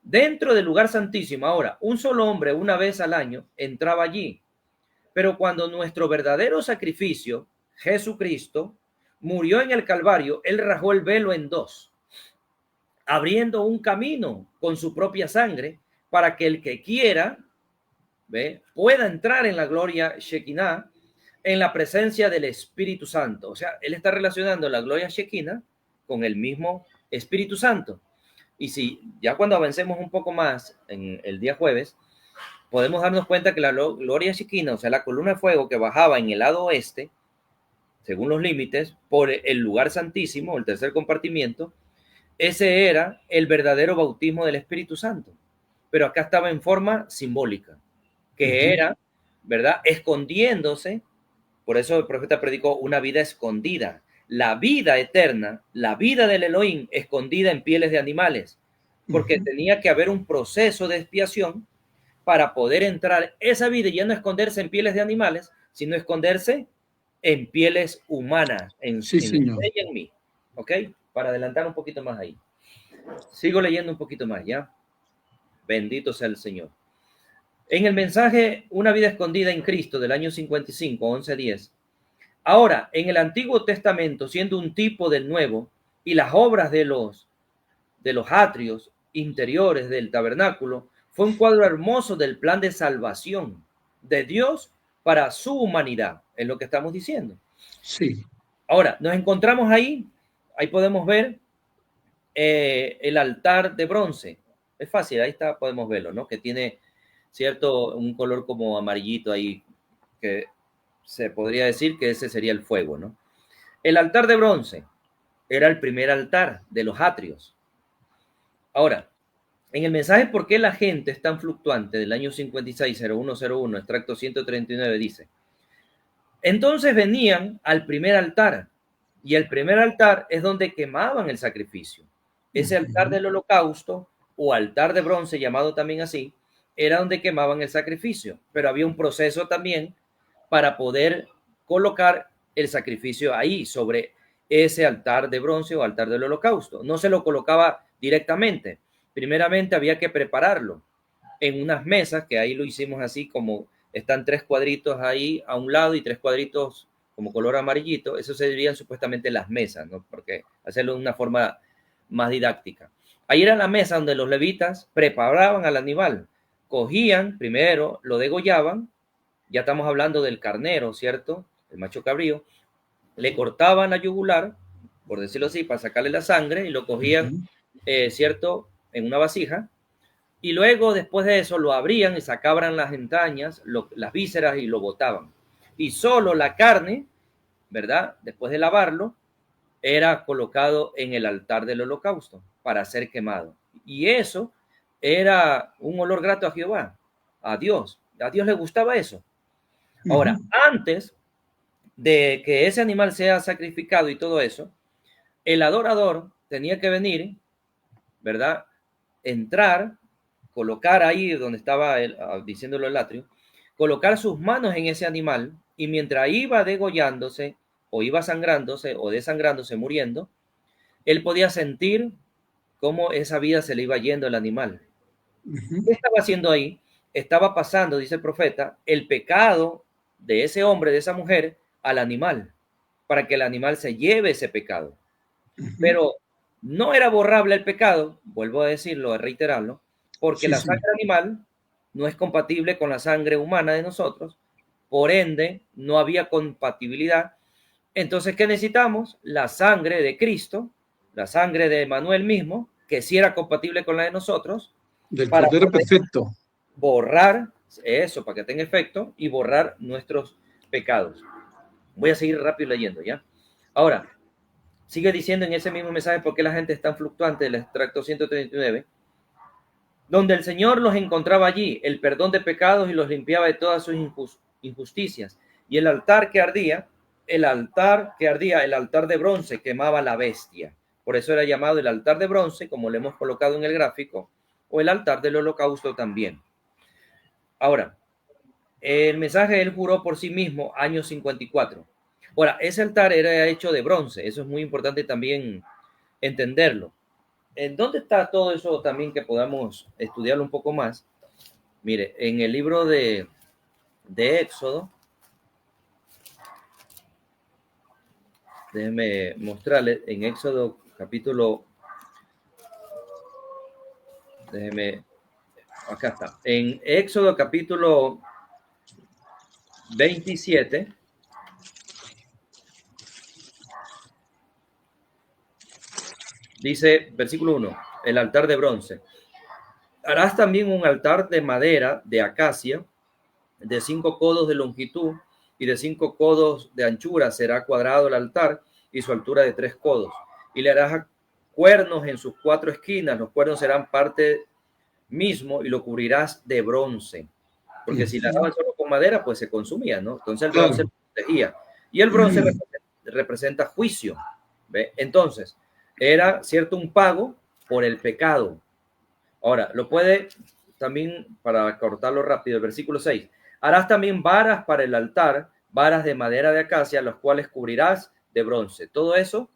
Dentro del lugar santísimo, ahora, un solo hombre una vez al año entraba allí, pero cuando nuestro verdadero sacrificio, Jesucristo, murió en el Calvario, él rajó el velo en dos, abriendo un camino con su propia sangre para que el que quiera, ¿ve?, pueda entrar en la gloria Shekinah, en la presencia del Espíritu Santo. O sea, él está relacionando la gloria Shekinah con el mismo Espíritu Santo. Y si ya cuando avancemos un poco más en el día jueves, podemos darnos cuenta que la gloria Shekinah, o sea, la columna de fuego que bajaba en el lado oeste, según los límites, por el lugar santísimo, el tercer compartimiento, ese era el verdadero bautismo del Espíritu Santo. Pero acá estaba en forma simbólica, que era, ¿verdad?, escondiéndose. Por eso el profeta predicó una vida escondida, la vida eterna, la vida del Elohim escondida en pieles de animales, porque tenía que haber un proceso de expiación para poder entrar esa vida y ya no esconderse en pieles de animales, sino esconderse en pieles humanas, en Sí, usted señor. y en mí. ¿Ok? Para adelantar un poquito más ahí. Sigo leyendo un poquito más, ¿ya? Bendito sea el Señor. En el mensaje Una vida escondida en Cristo del año 55, 11:10. Ahora, en el Antiguo Testamento, siendo un tipo del Nuevo, y las obras de los atrios interiores del tabernáculo, fue un cuadro hermoso del plan de salvación de Dios para su humanidad, es lo que estamos diciendo. Sí. Ahora, nos encontramos ahí podemos ver el altar de bronce. Es fácil, ahí está, podemos verlo, ¿no? Que tiene, cierto, un color como amarillito ahí, que se podría decir que ese sería el fuego, ¿no? El altar de bronce era el primer altar de los atrios. Ahora, en el mensaje ¿Por qué la gente es tan fluctuante? Del año 560101, extracto 139, dice: entonces venían al primer altar, y el primer altar es donde quemaban el sacrificio. Ese altar del holocausto o altar de bronce, llamado también así, era donde quemaban el sacrificio, pero había un proceso también para poder colocar el sacrificio ahí, sobre ese altar de bronce o altar del holocausto. No se lo colocaba directamente. Primeramente había que prepararlo en unas mesas, que ahí lo hicimos así, como están 3 cuadritos ahí a un lado y 3 cuadritos como color amarillito. Eso serían supuestamente las mesas, ¿no? Porque hacerlo de una forma más didáctica. Ahí era la mesa donde los levitas preparaban al animal. Cogían primero, lo degollaban, ya estamos hablando del carnero, ¿cierto? El macho cabrío. Le cortaban la yugular, por decirlo así, para sacarle la sangre, y lo cogían, ¿cierto?, en una vasija. Y luego, después de eso, lo abrían y sacaban las entrañas, las vísceras, y lo botaban. Y solo la carne, ¿verdad?, después de lavarlo, era colocado en el altar del holocausto para ser quemado. Y eso era un olor grato a Jehová, a Dios. A Dios le gustaba eso. Ahora, antes de que ese animal sea sacrificado y todo eso, el adorador tenía que venir, ¿verdad?, entrar, colocar ahí donde estaba diciéndolo el atrio, colocar sus manos en ese animal y mientras iba degollándose, o iba sangrándose, o desangrándose, muriendo, él podía sentir cómo esa vida se le iba yendo al animal. Ujú. ¿Qué estaba haciendo ahí? Estaba pasando, dice el profeta, el pecado de ese hombre, de esa mujer, al animal, para que el animal se lleve ese pecado. Ujú. Pero no era borrable el pecado, vuelvo a decirlo, a reiterarlo, porque Sí, la sí. sangre animal no es compatible con la sangre humana de nosotros, por ende, no había compatibilidad. Entonces, ¿qué necesitamos? La sangre de Cristo, la sangre de Manuel mismo, que sí era compatible con la de nosotros, Del para Cordero poder Perfecto. borrar eso, para que tenga efecto y borrar nuestros pecados. Voy a seguir rápido leyendo, ¿ya? Ahora, sigue diciendo en ese mismo mensaje por qué la gente es tan fluctuante del extracto 139, donde el Señor los encontraba allí, el perdón de pecados y los limpiaba de todas sus injusticias. Y el altar que ardía, el altar de bronce quemaba la bestia. Por eso era llamado el altar de bronce, como le hemos colocado en el gráfico, o el altar del holocausto también. Ahora, el mensaje él juró por sí mismo, año 54. Ahora, ese altar era hecho de bronce, eso es muy importante también entenderlo. ¿En dónde está todo eso también que podamos estudiarlo un poco más? Mire, en el libro de Éxodo, déjenme mostrarles, en Éxodo capítulo, déjenme, acá está, en Éxodo capítulo 27, dice, versículo 1, el altar de bronce. Harás también un altar de madera de acacia, de 5 codos de longitud y de 5 codos de anchura. Será cuadrado el altar y su altura de 3 codos. Y le harás cuernos en sus 4 esquinas. Los cuernos serán parte mismo y lo cubrirás de bronce. Porque si la daban solo con madera, pues se consumía, ¿no? Entonces el bronce lo protegía. Y el bronce representa juicio. ¿Ve? Entonces, era cierto un pago por el pecado. Ahora, lo puede también, para cortarlo rápido, el versículo 6. Harás también varas para el altar, varas de madera de acacia, las cuales cubrirás de bronce. Todo eso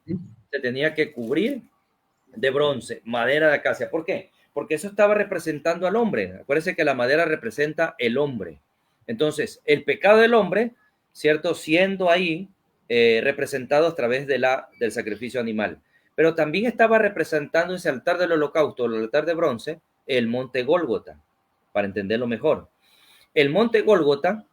se tenía que cubrir de bronce, madera de acacia. ¿Por qué? Porque eso estaba representando al hombre. Acuérdense que la madera representa el hombre. Entonces, el pecado del hombre, ¿cierto? Siendo ahí representado a través del sacrificio animal. Pero también estaba representando ese altar del holocausto, el altar de bronce, el monte Gólgota, para entenderlo mejor. El monte Gólgota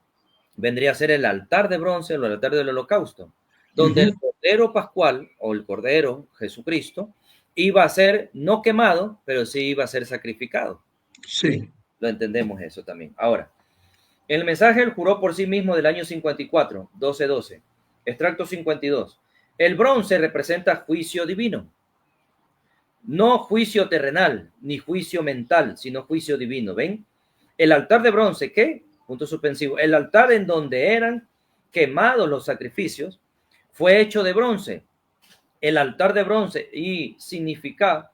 vendría a ser el altar de bronce o el altar del holocausto, donde el cordero pascual o el cordero Jesucristo iba a ser no quemado, pero sí iba a ser sacrificado. Sí. Lo entendemos eso también. Ahora, el mensaje él juró por sí mismo del año 54, 12:12, extracto 52. El bronce representa juicio divino. No juicio terrenal, ni juicio mental, sino juicio divino. ¿Ven? El altar de bronce, ¿qué? Punto suspensivo. El altar en donde eran quemados los sacrificios fue hecho de bronce. El altar de bronce y significa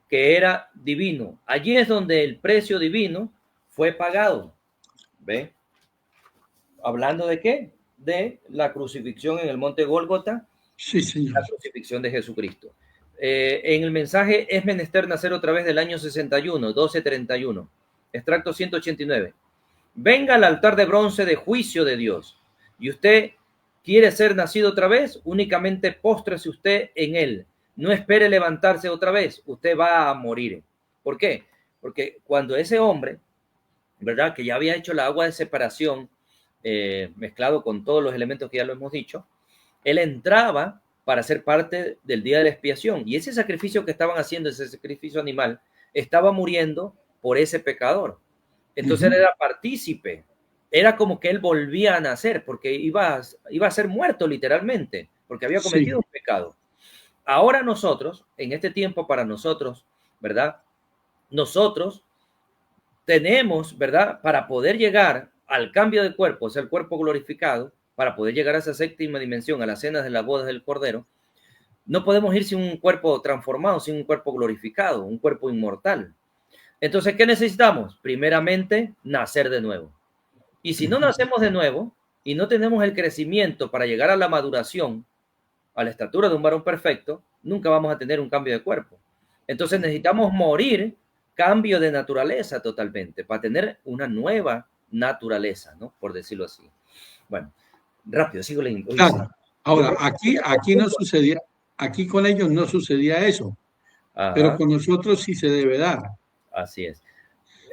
que era divino. Allí es donde el precio divino fue pagado. ¿Ve? ¿Hablando de qué? De la crucifixión en el monte Gólgota, Sí, señor. la crucifixión de Jesucristo. En el mensaje es menester nacer otra vez del año 61, 12:31, extracto 189. Venga al altar de bronce de juicio de Dios, y usted quiere ser nacido otra vez, únicamente póstrese usted en él. No espere levantarse otra vez, usted va a morir. ¿Por qué? Porque cuando ese hombre, ¿verdad? Que ya había hecho la agua de separación, mezclado con todos los elementos que ya lo hemos dicho, él entraba para ser parte del día de la expiación. Y ese sacrificio que estaban haciendo, ese sacrificio animal, estaba muriendo por ese pecador. Entonces él era partícipe. Era como que él volvía a nacer, porque iba a ser muerto literalmente, porque había cometido un pecado. Ahora nosotros, en este tiempo para nosotros, ¿verdad? Nosotros tenemos, ¿verdad? Para poder llegar al cambio de cuerpo, o sea, el cuerpo glorificado, para poder llegar a esa séptima dimensión, a las cenas de las bodas del Cordero, no podemos ir sin un cuerpo transformado, sin un cuerpo glorificado, un cuerpo inmortal. Entonces, ¿qué necesitamos? Primeramente, nacer de nuevo. Y si no nacemos de nuevo, y no tenemos el crecimiento para llegar a la maduración, a la estatura de un varón perfecto, nunca vamos a tener un cambio de cuerpo. Entonces necesitamos morir, cambio de naturaleza totalmente, para tener una nueva naturaleza, ¿no? Por decirlo así. Bueno, rápido, sigo leyendo. Claro. Ahora, Yo aquí no sucedía, aquí con ellos no sucedía eso, pero Ajá, con nosotros sí se debe dar. así es.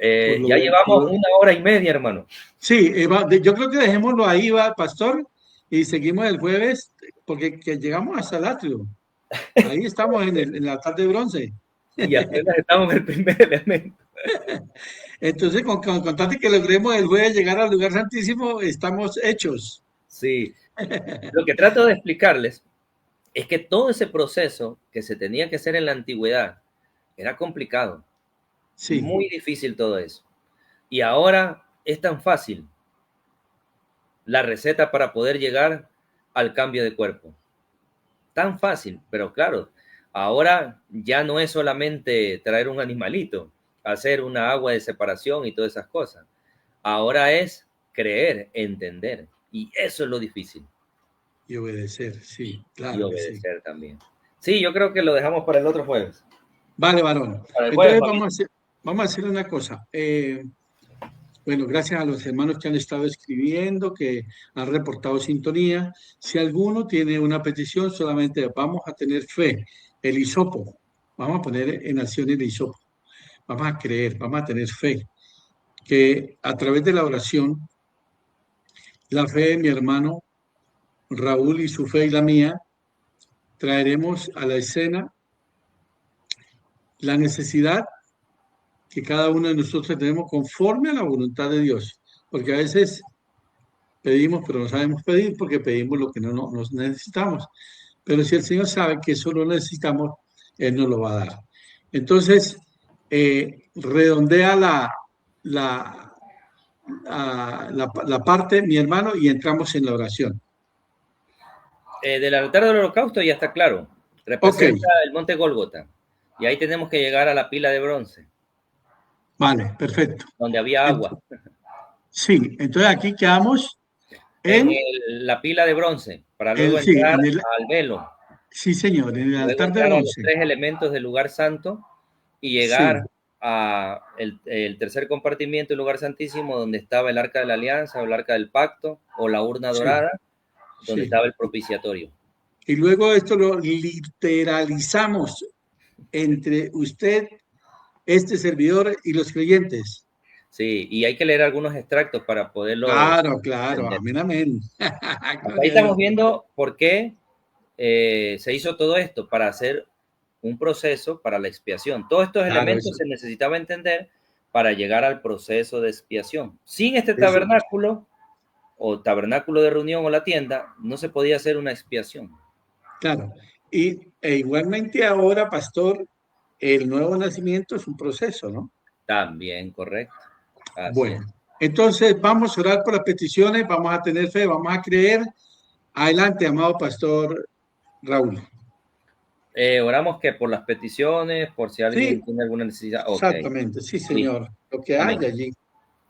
Por Ya lo, por llevamos lo- 1 hora y media, hermano. Sí, yo creo que dejémoslo ahí, va, pastor, y seguimos el jueves, porque que llegamos hasta el atrio. Ahí estamos en el altar de bronce. Y apenas estamos en el primer elemento. Entonces, con tanto que logremos el jueves llegar al lugar santísimo, estamos hechos. Sí, lo que trato de explicarles es que todo ese proceso que se tenía que hacer en la antigüedad era complicado, Sí, muy difícil todo eso. Y ahora es tan fácil la receta para poder llegar al cambio de cuerpo. Tan fácil, pero claro, ahora ya no es solamente traer un animalito, hacer una agua de separación y todas esas cosas. Ahora es creer, entender. Y eso es lo difícil. y obedecer, sí, Y claro que sí. obedecer también. Sí, yo creo que lo dejamos para el otro jueves. Vale, varón. Para el jueves, Entonces Fabi. vamos a hacer una cosa. Bueno, gracias a los hermanos que han estado escribiendo, que han reportado sintonía. Si alguno tiene una petición, solamente vamos a tener fe, el hisopo. Vamos a poner en acción el hisopo. Vamos a creer, vamos a tener fe, que a través de la oración, la fe de mi hermano Raúl y su fe y la mía, traeremos a la escena la necesidad que cada uno de nosotros tenemos conforme a la voluntad de Dios. Porque a veces pedimos, pero no sabemos pedir porque pedimos lo que no nos necesitamos. Pero si el Señor sabe que eso lo necesitamos, Él nos lo va a dar. Entonces, redondea la, la parte, mi hermano, y entramos en la oración. Del altar del holocausto ya está claro. Ok, Representa el monte Gólgota. Y ahí tenemos que llegar a la pila de bronce, vale, perfecto. donde había agua. Sí, entonces aquí quedamos En en la pila de bronce, para luego sí, entrar al velo. sí, señor, en el Luego altar de entrar a los bronce. 3 elementos del lugar santo y Sí, llegar a el tercer compartimiento del lugar santísimo, donde estaba el arca de la alianza o el arca del pacto o la urna sí, dorada, donde sí. estaba el propiciatorio. Y luego esto lo literalizamos entre usted, este servidor y los creyentes. Sí, y hay que leer algunos extractos para poderlo Claro, claro, entender. amén, amén. Hasta ahí Gloria a estamos Dios. viendo por qué se hizo todo esto, para hacer un proceso para la expiación. Todos estos Claro, elementos se necesitaba entender para llegar al proceso de expiación. Sin este eso, tabernáculo o tabernáculo de reunión o la tienda, no se podía hacer una expiación. claro. E igualmente ahora, pastor, el nuevo nacimiento es un proceso, ¿no? También, correcto. Así es. Bueno, entonces vamos a orar por las peticiones, vamos a tener fe, vamos a creer. Adelante, amado pastor Raúl. Oramos que por las peticiones, por si alguien Sí, tiene alguna necesidad. Ok, exactamente, sí, listo. señor. Lo que Amén. haya allí.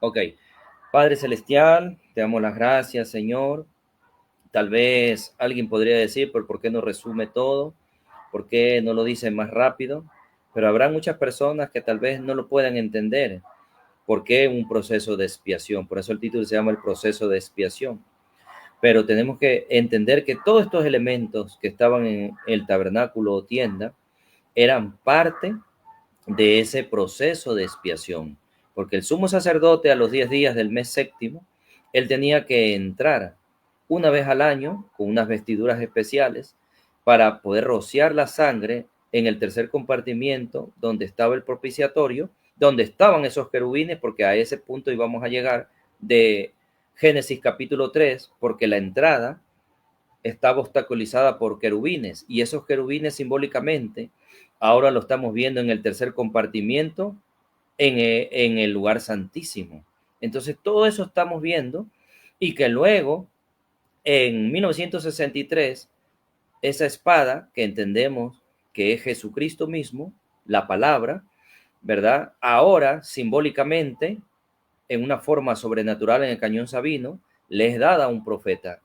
Ok. Padre Celestial, te damos las gracias, Señor. Tal vez alguien podría decir, pero ¿por qué no resume todo? ¿Por qué no lo dice más rápido? Pero habrá muchas personas que tal vez no lo puedan entender. ¿Por qué un proceso de expiación? Por eso el título se llama el proceso de expiación. Pero tenemos que entender que todos estos elementos que estaban en el tabernáculo o tienda eran parte de ese proceso de expiación. Porque el sumo sacerdote a los 10 días del mes séptimo, él tenía que entrar una vez al año con unas vestiduras especiales para poder rociar la sangre en el tercer compartimiento donde estaba el propiciatorio, donde estaban esos querubines, porque a ese punto íbamos a llegar de Génesis capítulo 3, porque la entrada estaba obstaculizada por querubines y esos querubines simbólicamente ahora lo estamos viendo en el tercer compartimiento en el lugar santísimo. Entonces todo eso estamos viendo y que luego en 1963 esa espada que entendemos que es Jesucristo mismo, la palabra, ¿verdad? Ahora simbólicamente en una forma sobrenatural en el Cañón Sabino, le es dada a un profeta.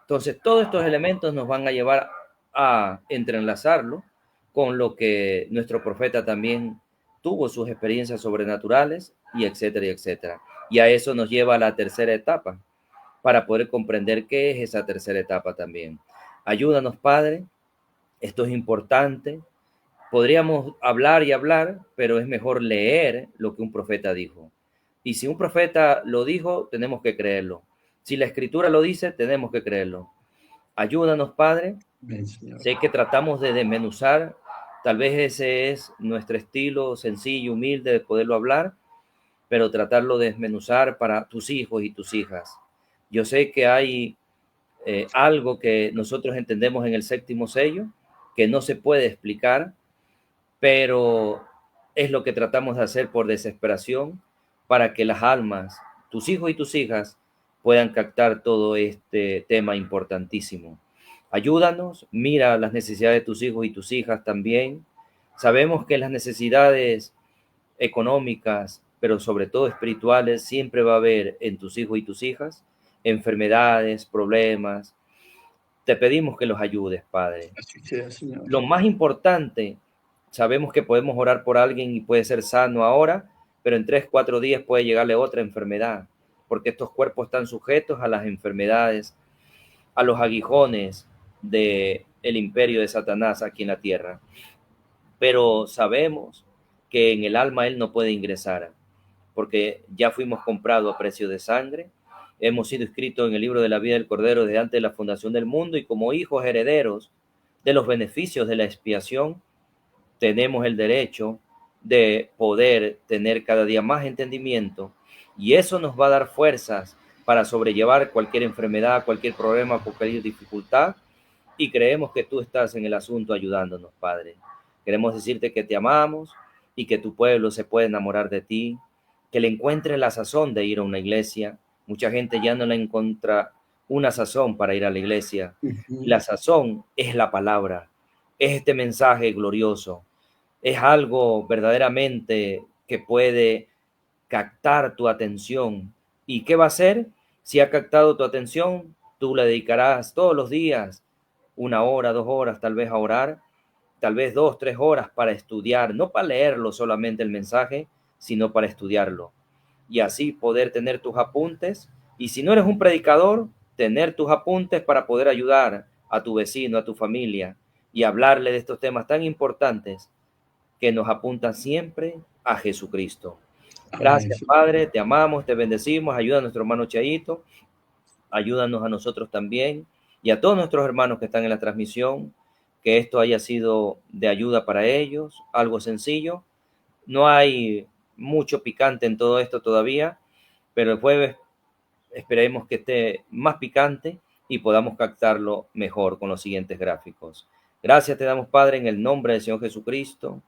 Entonces, todos estos elementos nos van a llevar a entrelazarlo con lo que nuestro profeta también tuvo, sus experiencias sobrenaturales, y etcétera, y etcétera. Y a eso nos lleva a la tercera etapa, para poder comprender qué es esa tercera etapa también. Ayúdanos, Padre, esto es importante. Podríamos hablar y hablar, pero es mejor leer lo que un profeta dijo. Y si un profeta lo dijo, tenemos que creerlo. Si la Escritura lo dice, tenemos que creerlo. Ayúdanos, Padre. Amén, Señor. Sé que tratamos de desmenuzar, tal vez ese es nuestro estilo sencillo, humilde de poderlo hablar, pero tratarlo de desmenuzar para tus hijos y tus hijas. Yo sé que hay algo que nosotros entendemos en el séptimo sello, que no se puede explicar, pero es lo que tratamos de hacer por desesperación, para que las almas, tus hijos y tus hijas, puedan captar todo este tema importantísimo. Ayúdanos, mira las necesidades de tus hijos y tus hijas también. Sabemos que las necesidades económicas, pero sobre todo espirituales, siempre va a haber en tus hijos y tus hijas, enfermedades, problemas. Te pedimos que los ayudes, Padre. Así sea, Señor. Lo más importante, sabemos que podemos orar por alguien y puede ser sano ahora, pero en 3, 4 días puede llegarle otra enfermedad, porque estos cuerpos están sujetos a las enfermedades, a los aguijones del imperio de Satanás aquí en la tierra. Pero sabemos que en el alma él no puede ingresar, porque ya fuimos comprados a precio de sangre, hemos sido inscritos en el libro de la vida del Cordero desde antes de la fundación del mundo, y como hijos herederos de los beneficios de la expiación, tenemos el derecho de poder tener cada día más entendimiento, y eso nos va a dar fuerzas para sobrellevar cualquier enfermedad, cualquier problema, cualquier dificultad, y creemos que tú estás en el asunto ayudándonos, Padre. Queremos decirte que te amamos y que tu pueblo se puede enamorar de ti, que le encuentre la sazón de ir a una iglesia. Mucha gente ya no le encuentra una sazón para ir a la iglesia. La sazón es la palabra, es este mensaje glorioso, es algo verdaderamente que puede captar tu atención. ¿Y qué va a hacer? Si ha captado tu atención, tú le dedicarás todos los días 1 hora, 2 horas, tal vez a orar, tal vez 2, 3 horas para estudiar, no para leerlo solamente el mensaje, sino para estudiarlo. Y así poder tener tus apuntes. Y si no eres un predicador, tener tus apuntes para poder ayudar a tu vecino, a tu familia, y hablarle de estos temas tan importantes que nos apuntan siempre a Jesucristo. Gracias, Padre, te amamos, te bendecimos. Ayuda a nuestro hermano Chayito, ayúdanos a nosotros también y a todos nuestros hermanos que están en la transmisión, que esto haya sido de ayuda para ellos, algo sencillo. No hay mucho picante en todo esto todavía, pero el jueves esperemos que esté más picante y podamos captarlo mejor con los siguientes gráficos. Gracias te damos, Padre, en el nombre del Señor Jesucristo.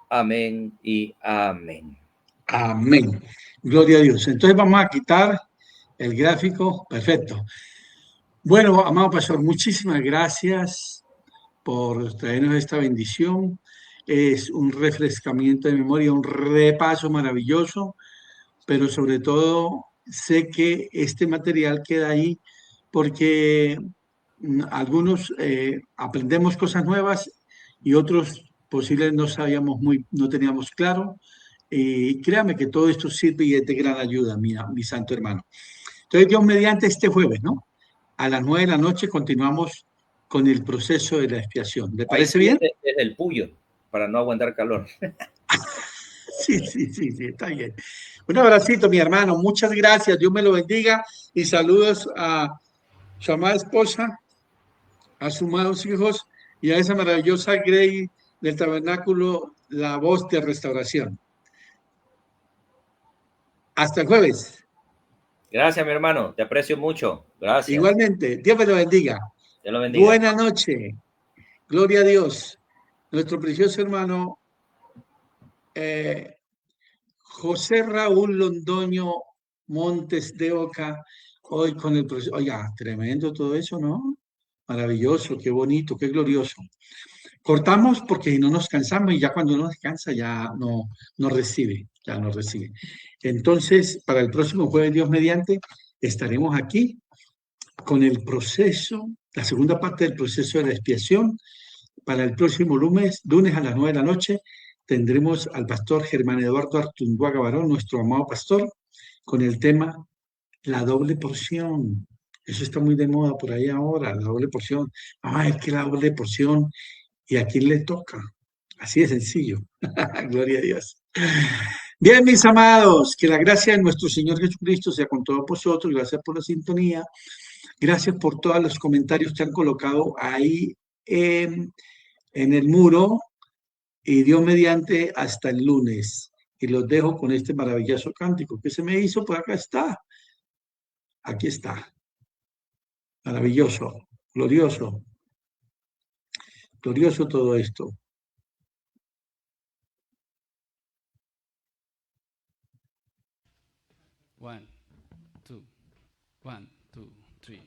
Amén y amén. Amén. Gloria a Dios. Entonces vamos a quitar el gráfico. Perfecto. Bueno, amado pastor, muchísimas gracias por traernos esta bendición. Es un refrescamiento de memoria, un repaso maravilloso, pero sobre todo sé que este material queda ahí porque algunos aprendemos cosas nuevas y otros posibles no sabíamos no teníamos claro. Y créame que todo esto sirve y es de gran ayuda, mi santo hermano. Entonces, Dios mediante este jueves, ¿no? A las 9 de la noche continuamos con el proceso de la expiación. ¿Le parece bien? Es el puyo, para no aguantar calor. Sí, está bien. Un abracito, mi hermano. Muchas gracias. Dios me lo bendiga. Y saludos a su amada esposa, a sus amados hijos y a esa maravillosa Grey del Tabernáculo, la voz de restauración. Hasta el jueves. Gracias, mi hermano. Te aprecio mucho. Gracias. Igualmente. Dios me lo bendiga. Dios lo bendiga. Buena noche. Gloria a Dios. Nuestro precioso hermano José Raúl Londoño Montes de Oca, hoy con el proceso. Oiga, tremendo todo eso, ¿no? Maravilloso, qué bonito, qué glorioso. Cortamos porque no nos cansamos y ya cuando uno descansa ya no recibe, ya no recibe. Entonces, para el próximo jueves, Dios mediante, estaremos aquí con el proceso, la segunda parte del proceso de la expiación. Para el próximo lunes a las 9 de la noche, tendremos al pastor Germán Eduardo Artunduaga Barón, nuestro amado pastor, con el tema la doble porción. Eso está muy de moda por ahí ahora, la doble porción. Es que la doble porción, ¿y a quién le toca? Así de sencillo. Gloria a Dios. Bien, mis amados, que la gracia de nuestro Señor Jesucristo sea con todos vosotros. Gracias por la sintonía. Gracias por todos los comentarios que han colocado ahí en el muro. Y Dios mediante hasta el lunes. Y los dejo con este maravilloso cántico que se me hizo. Por acá está. Aquí está. Maravilloso. Glorioso. Glorioso todo esto. One, two, 1, 2, 3.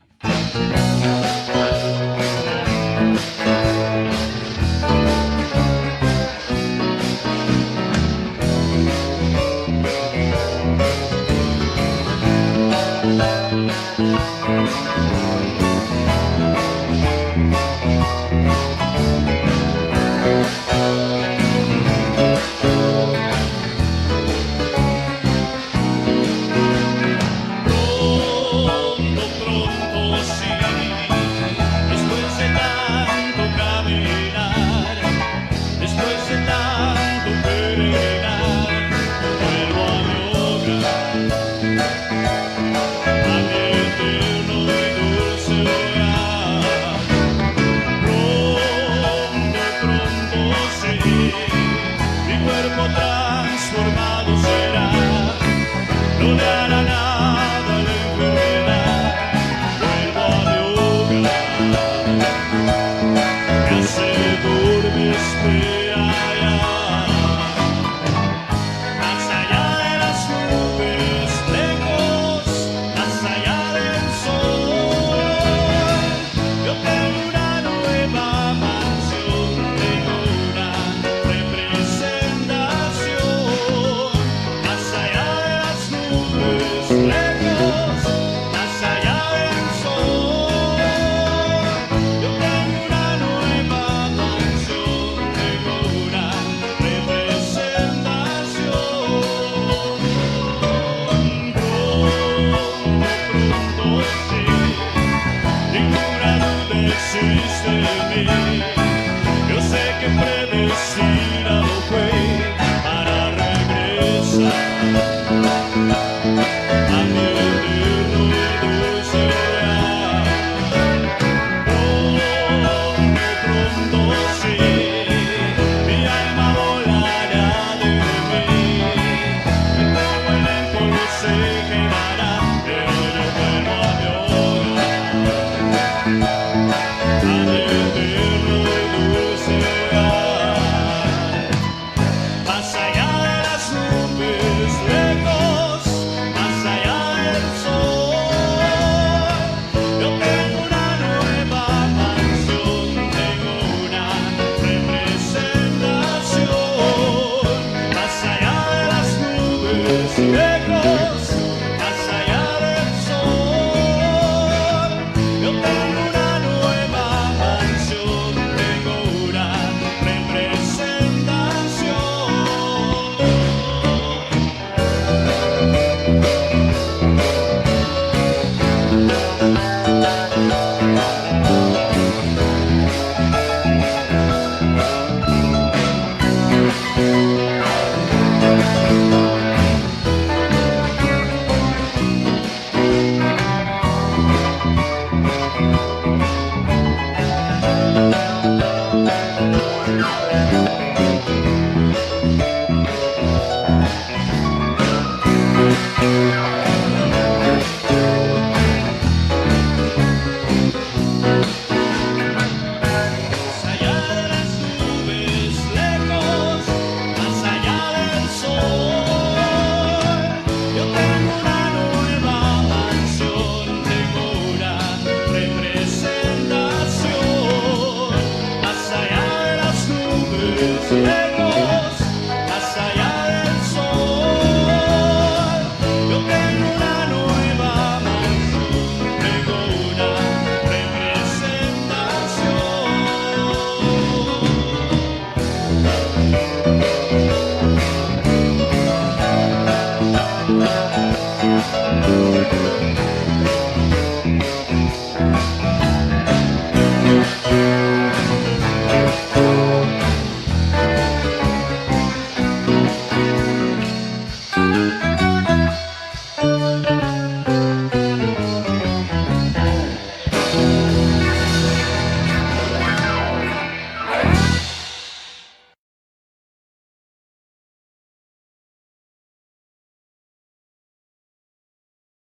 Lejos